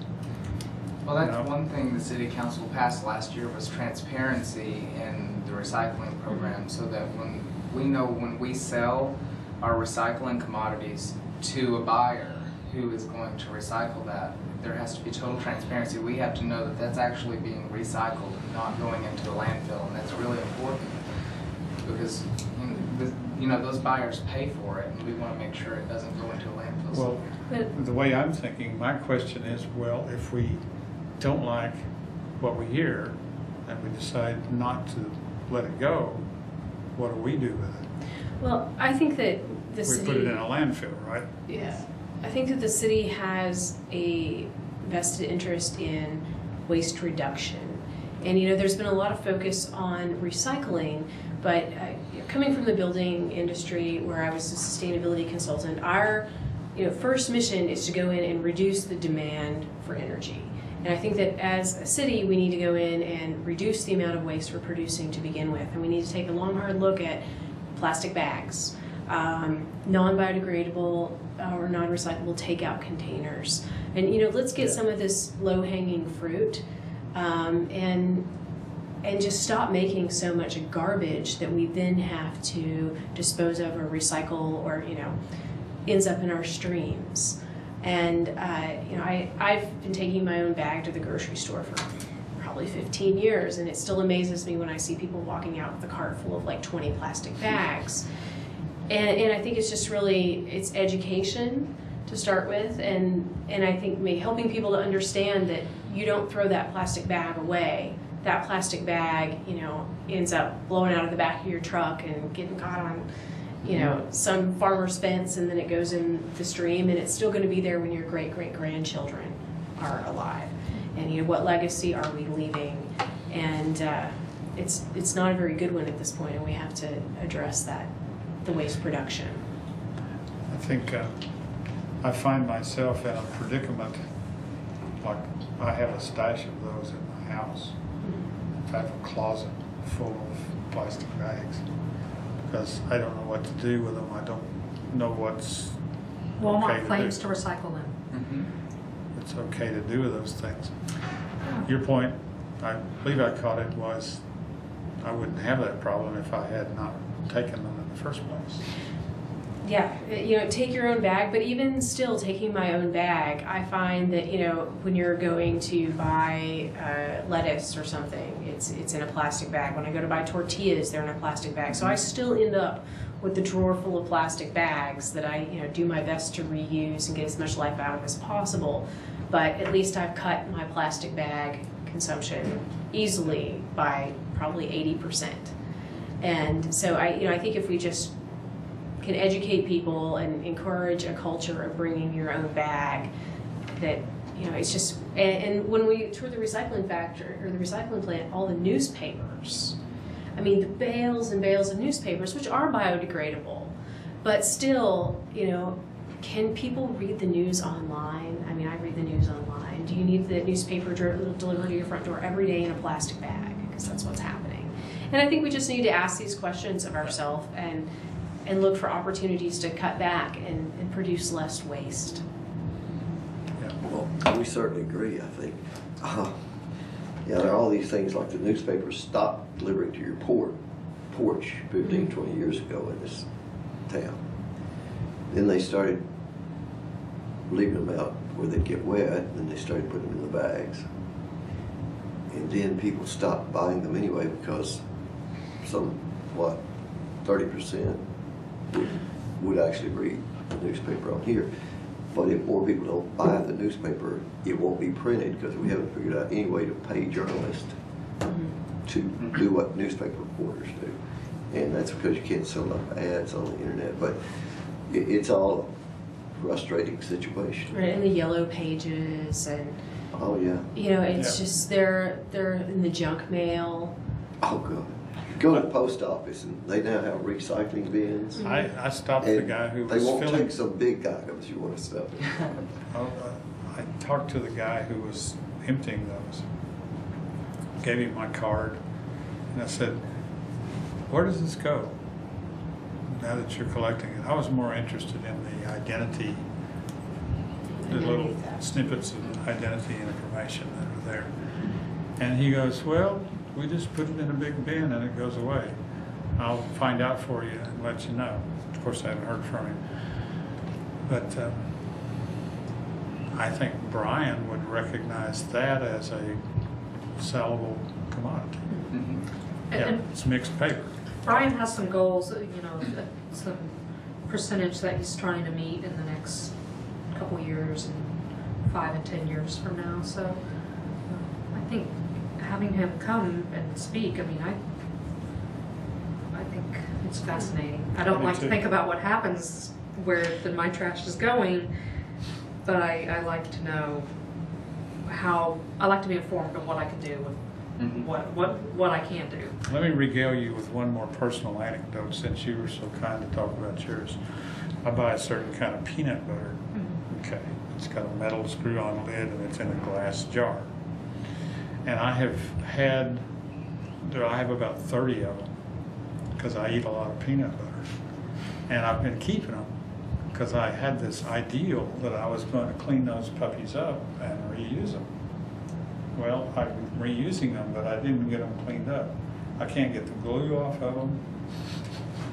Well, that's one thing the city council passed last year was transparency in the recycling program, so that when we know when we sell our recycling commodities to a buyer who is going to recycle that, there has to be total transparency. We have to know that that's actually being recycled, not going into a landfill, and that's really important because those buyers pay for it, and we want to make sure it doesn't go into a landfill. Well, the way I'm thinking, my question is, well, if we don't like what we hear and we decide not to let it go, what do we do with it? Well, I think that the city... We put it in a landfill, right? Yeah. I think that the city has a vested interest in waste reduction. And, there's been a lot of focus on recycling, but coming from the building industry where I was a sustainability consultant, our first mission is to go in and reduce the demand for energy. And I think that as a city, we need to go in and reduce the amount of waste we're producing to begin with. And we need to take a long, hard look at plastic bags, non-biodegradable or non-recyclable takeout containers. And, let's get some of this low-hanging fruit and just stop making so much garbage that we then have to dispose of or recycle or, ends up in our streams. And, I've been taking my own bag to the grocery store for probably 15 years, and it still amazes me when I see people walking out with a cart full of like 20 plastic bags. And I think it's just really, it's education to start with, and I think helping people to understand that you don't throw that plastic bag away. That plastic bag, ends up blowing out of the back of your truck and getting caught on some farmer's fence, and then it goes in the stream, and it's still going to be there when your great-great-grandchildren are alive. And what legacy are we leaving? And it's not a very good one at this point, and we have to address the waste production. I think I find myself in a predicament, like I have a stash of those in my house. I have a closet full of plastic bags because I don't know what to do with them. I don't know what's Walmart claims to recycle them. Mm-hmm. It's okay to do with those things. Your point, I believe I caught it, was I wouldn't have that problem if I had not taken them in the first place. Yeah, you know, take your own bag, but even still taking my own bag, I find that, you know, when you're going to buy lettuce or something, it's in a plastic bag. When I go to buy tortillas, they're in a plastic bag. So I still end up with the drawer full of plastic bags that I, you know, do my best to reuse and get as much life out of as possible. But at least I've cut my plastic bag consumption easily by probably 80%. And so I think if we just can educate people and encourage a culture of bringing your own bag, that, you know, it's just, and when we toured the recycling factory or the recycling plant, all the newspapers, I mean, the bales and bales of newspapers, which are biodegradable, but still, you know, can people read the news online? I mean, I read the news online. Do you need the newspaper delivered to your front door every day in a plastic bag? Because that's what's happening. And I think we just need to ask these questions of ourselves and look for opportunities to cut back and produce less waste. Yeah. Well, we certainly agree, I think. Yeah, there are all these things like the newspapers stopped delivering to your porch 15, 20 years ago in this town. Then they started leaving them out where they get wet, and they started putting them in the bags. And then people stopped buying them anyway because 30% would actually read the newspaper on here. But if more people don't buy the newspaper, it won't be printed because we haven't figured out any way to pay journalists to do what newspaper reporters do. And that's because you can't sell enough ads on the internet. But it's all a frustrating situation. Right, and the yellow pages and, Oh, yeah. you know, it's just, they're in the junk mail. Oh, God. Go to the post office, and they now have recycling bins. I stopped the guy who was They won't filling. take some big items you want to stuff in. I talked to the guy who was emptying those. Gave him my card, and I said, "Where does this go? Now that you're collecting it," I was more interested in the identity, the little snippets of identity and information that are there. And he goes, "Well, we just put it in a big bin and it goes away. I'll find out for you and let you know." Of course, I haven't heard from him. But I think Brian would recognize that as a sellable commodity. Yeah, And it's mixed paper. Brian has some goals, you know, some percentage that he's trying to meet in the next couple years and 5 and 10 years from now. So I think having him come and speak, I mean, I think it's fascinating. I don't like to think about what happens where my trash is going, but I like to know how, I like to be informed of what I can do with what I can't do. Let me regale you with one more personal anecdote since you were so kind to talk about yours. I buy a certain kind of peanut butter. Okay, it's got a metal screw-on lid and it's in a glass jar. And I have about 30 of them because I eat a lot of peanut butter. And I've been keeping them because I had this ideal that I was going to clean those puppies up and reuse them. Well, I'm reusing them, but I didn't get them cleaned up. I can't get the glue off of them.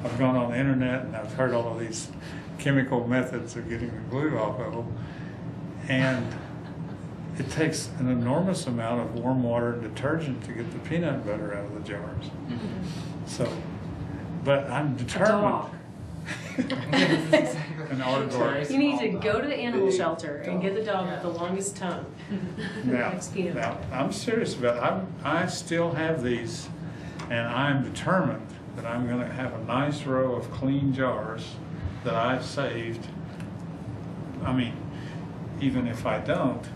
I've gone on the internet and I've heard all of these chemical methods of getting the glue off of them. And it takes an enormous amount of warm water and detergent to get the peanut butter out of the jars. So, but I'm determined. A dog. An aardvark. You need to go to the animal shelter and get the dog with the longest tongue. Now, Likes peanut butter. I'm serious about it. I still have these, and I'm determined that I'm going to have a nice row of clean jars that I've saved. I mean, even if I don't,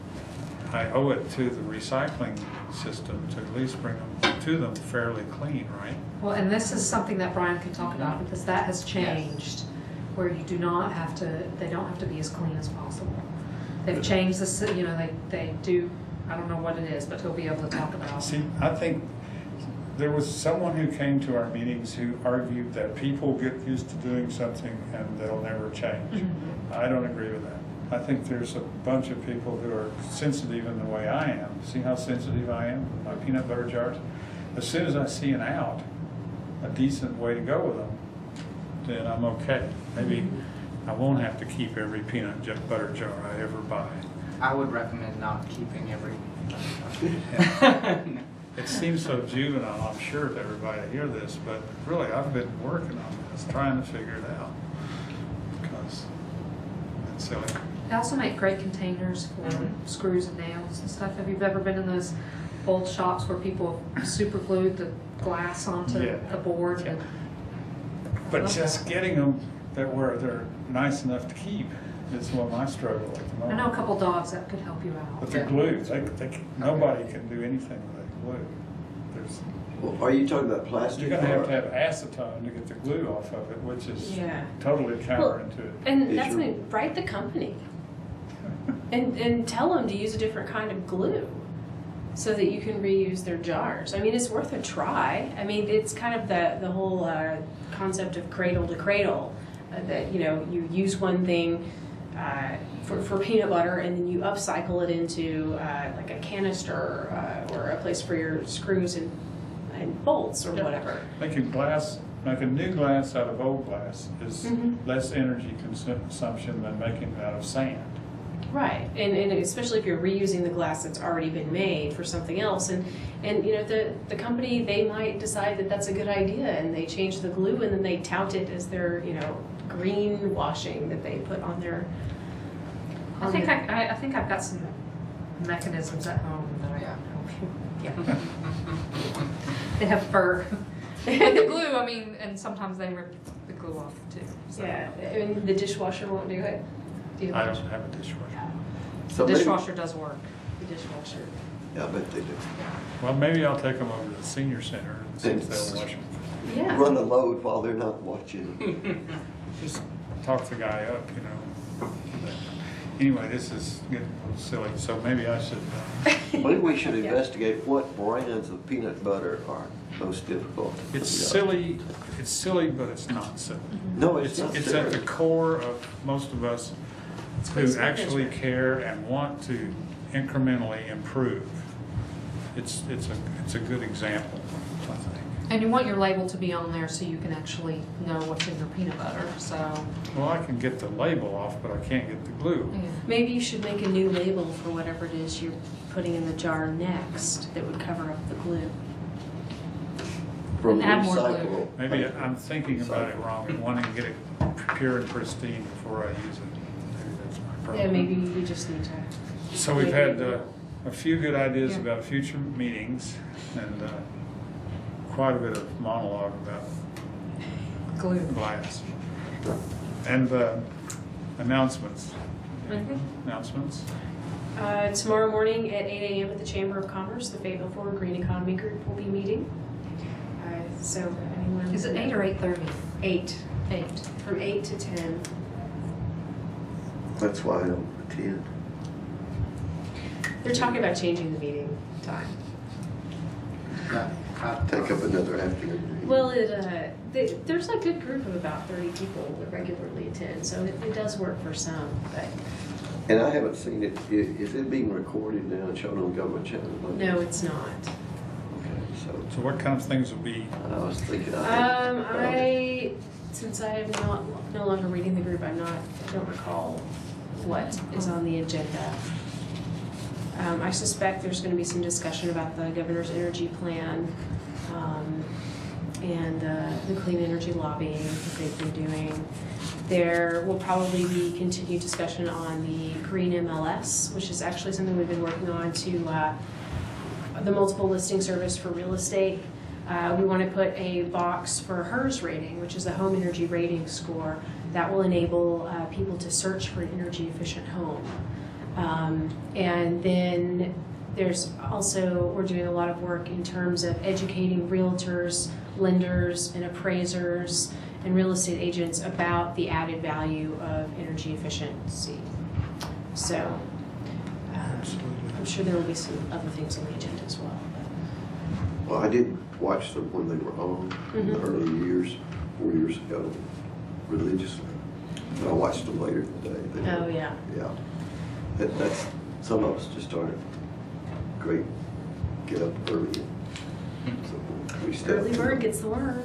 I owe it to the recycling system to at least bring them to them fairly clean, right? Well, and this is something that Brian can talk about because that has changed, where you do not have to, they don't have to be as clean as possible. They've changed this, you know, they do, I don't know what it is, but he'll be able to talk about it. See, I think there was someone who came to our meetings who argued that people get used to doing something and they'll never change. I don't agree with that. I think there's a bunch of people who are sensitive in the way I am. See how sensitive I am with my peanut butter jars? as soon as I see an out, a decent way to go with them, then I'm okay. Maybe I won't have to keep every peanut butter jar I ever buy. I would recommend not keeping every. It seems so juvenile, I'm sure, to everybody to hear this, but really, I've been working on this, trying to figure it out. Because it's silly. They also make great containers for screws and nails and stuff. Have you ever been in those old shops where people super glued the glass onto the board? Yeah. And But just getting them where they're nice enough to keep is what my struggle at the I moment. know a couple dogs that could help you out. But the glue, nobody can do anything with that glue. Well, are you talking about plastic? You're going to have acetone to get the glue off of it, which is totally counterintuitive. And that's when write the company and tell them to use a different kind of glue so that you can reuse their jars. I mean, it's worth a try. I mean, it's kind of the whole concept of cradle to cradle, that, you know, you use one thing for peanut butter and then you upcycle it into like a canister or a place for your screws and bolts or whatever. Making new glass out of old glass is less energy consumption than making it out of sand. Right, and especially if you're reusing the glass that's already been made for something else, and you know, the company, they might decide that that's a good idea, and they change the glue, and then they tout it as their, you know, green washing that they put on their. I think I've got some mechanisms at home that I can help you. Yeah. They have fur. But the glue, I mean, and sometimes they rip the glue off too. So. Yeah, and the dishwasher won't do it. Do you I don't have a dishwasher. So The dishwasher does work. The dishwasher. Yeah, I bet they do. Well, maybe I'll take them over to the senior center and see if they'll wash them. Yeah. Run a load while they're not watching. Just talk the guy up, you know. But anyway, this is getting a little silly, so maybe I should. Maybe we should investigate what brands of peanut butter are most difficult. It's silly, but it's not silly. No, it's not. It's at the core of most of us who actually care and want to incrementally improve. It's a good example, I think. And you want your label to be on there so you can actually know what's in your peanut butter. So. Well, I can get the label off, but I can't get the glue. Yeah. Maybe you should make a new label for whatever it is you're putting in the jar next that would cover up the glue. From Add more glue. recyclable. Maybe I'm thinking about it wrong and wanting to get it pure and pristine before I use it. Maybe that's my problem. Yeah, maybe you just need to. So we've had a few good ideas about future meetings and quite a bit of monologue about Glue. glass. And announcements. Announcements? Tomorrow morning at 8 a.m. at the Chamber of Commerce, the Fayetteville Forward Green Economy Group will be meeting. So anyone? Is it 8 or 8:30? 8. 8. From 8 to 10. That's why I don't attend. They're talking about changing the meeting time. Take up another afternoon. Well, there's a good group of about 30 people that regularly attend, so it does work for some. But And I haven't seen it. Is it being recorded now and shown on the government channel? no, it's not. Okay, So what kind of things will be? I was thinking. Since I am no longer reading the group, I don't recall what is on the agenda. I suspect there's going to be some discussion about the governor's energy plan and the clean energy lobbying that they've been doing. There will probably be continued discussion on the green MLS, which is actually something we've been working on to the multiple listing service for real estate. We want to put a box for HERS rating, which is the home energy rating score that will enable people to search for an energy efficient home. And then there's also, we're doing a lot of work in terms of educating realtors, lenders, and appraisers and real estate agents about the added value of energy efficiency. So I'm sure there will be some other things on the agenda as well. Well, I did watch them when they were on in the early years, 4 years ago, religiously. But I watched them later today. Oh, yeah. Yeah. That's some of us just aren't great. Get up early and so we stepped Early bird gets the worm.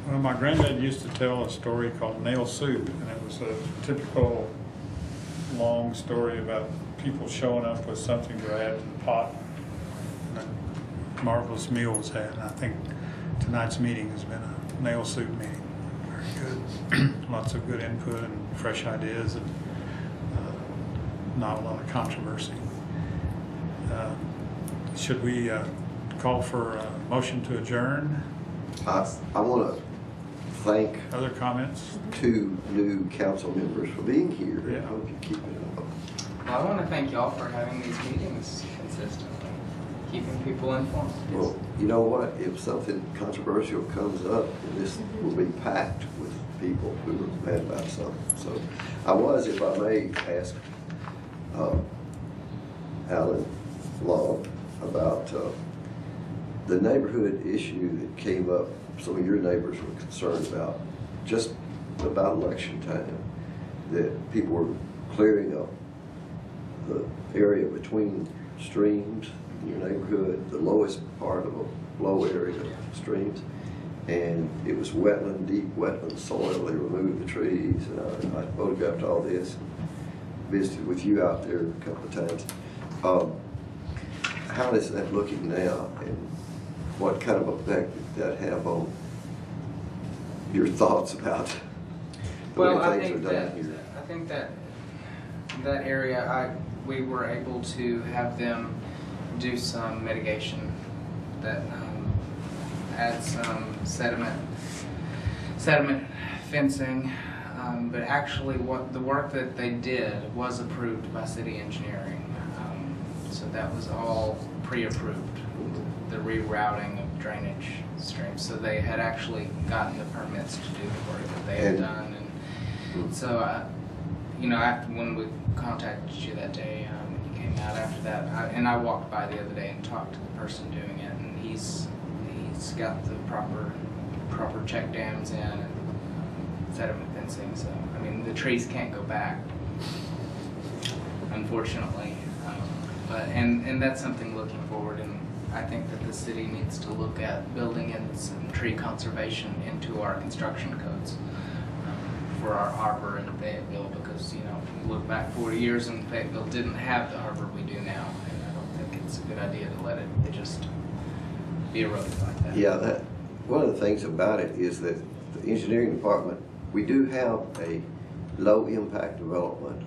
Well, my granddad used to tell a story called Nail Soup, and it was a typical long story about people showing up with something to add to the pot. And a marvelous meal was had, and I think tonight's meeting has been a nail soup meeting. Very good. Lots of good input and fresh ideas, and not a lot of controversy. Should we call for a motion to adjourn? I want to thank Other comments? 2 new council members for being here. Yeah. I hope you keep it up. Well, I want to thank y'all for having these meetings consistently, keeping people informed. Well, you know what? If something controversial comes up, this will be packed with people who are mad about something. So I was, if I may, ask Alan Long about the neighborhood issue that came up. Some of your neighbors were concerned about, just about election time, that people were clearing up the area between streams in your neighborhood, the lowest part of a low area of streams, and it was wetland, deep wetland soil. They removed the trees, and I photographed all this, visited with you out there a couple of times. How is that looking now, and what kind of effect did that have on your thoughts about the way things are done here? I think that that area, we were able to have them do some mitigation that add some sediment fencing, but actually what the work that they did was approved by city engineering. So that was all pre-approved, the rerouting of drainage streams. So they had actually gotten the permits to do the work that they had done. And so, you know, after when we contacted you that day, when you came out after that, and I walked by the other day and talked to the person doing it, and he's got the proper check dams in and sediment fencing. So, I mean, the trees can't go back, unfortunately. But and that's something looking forward, and I think that the city needs to look at building in some tree conservation into our construction codes for our harbor in Fayetteville, because, you know, you look back 40 years and Fayetteville didn't have the harbor we do now, and I don't think it's a good idea to let it just be eroded like that. Yeah, one of the things about it is that the engineering department, we do have a low impact development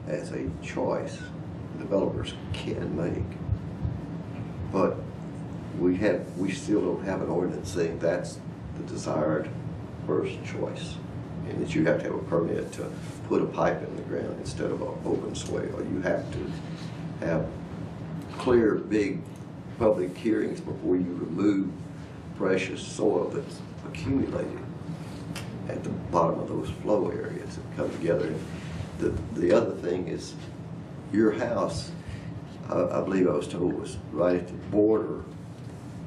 as a choice developers can make, but we still don't have an ordinance saying that's the desired first choice, and that you have to have a permit to put a pipe in the ground instead of an open swale. You have to have clear, big public hearings before you remove precious soil that's accumulated at the bottom of those flow areas that come together. The other thing is, your house, I believe I was told, was right at the border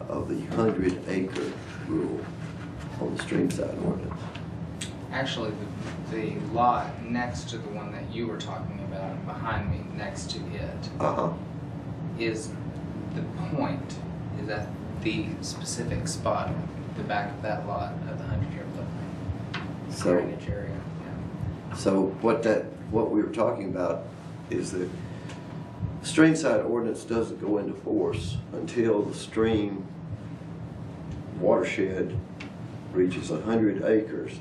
of the 100-acre rule on the streamside ordinance. Actually, the lot next to the one that you were talking about, behind me, next to it, is the point, is at the specific spot, the back of that lot of the 100-year floodplain. So, drainage area. Yeah. so what we were talking about is that the streamside ordinance doesn't go into force until the stream watershed reaches 100 acres,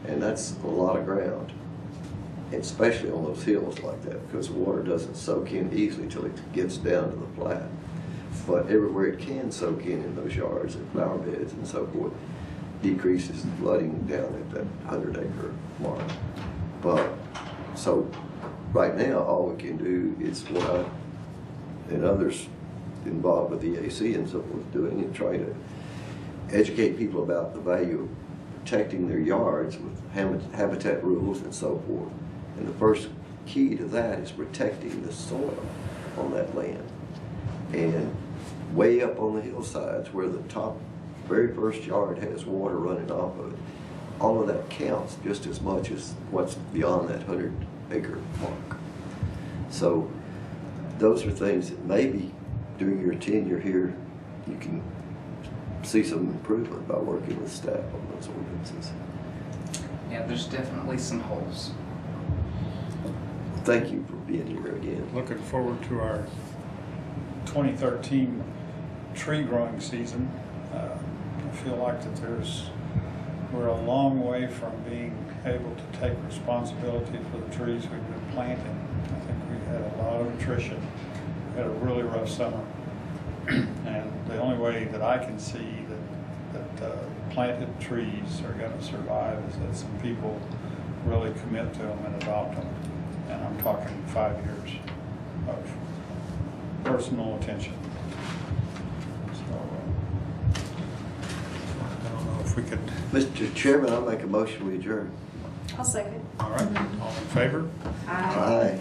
and that's a lot of ground, especially on those hills like that, because the water doesn't soak in easily till it gets down to the flat. But everywhere it can soak in those yards and flower beds and so forth, decreases the flooding down at that 100-acre mark. But so right now, all we can do is what I and others involved with the AC and so forth doing, and try to educate people about the value of protecting their yards with habitat rules and so forth. And the first key to that is protecting the soil on that land. And way up on the hillsides where the top very first yard has water running off of it, all of that counts just as much as what's beyond that 100-acre mark. So those are things that maybe during your tenure here you can see some improvement by working with staff on those ordinances. Yeah, there's definitely some holes. Thank you for being here again. Looking forward to our 2013 tree growing season. I feel like that we're a long way from being able to take responsibility for the trees we've been planting. I think we had a lot of attrition. We had a really rough summer. And the only way that I can see that planted trees are going to survive is that some people really commit to them and adopt them. And I'm talking 5 years of personal attention. So I don't know if we could. Mr. Chairman, I'll make a motion we adjourn. I'll second. All right, all in favor? Aye. Aye.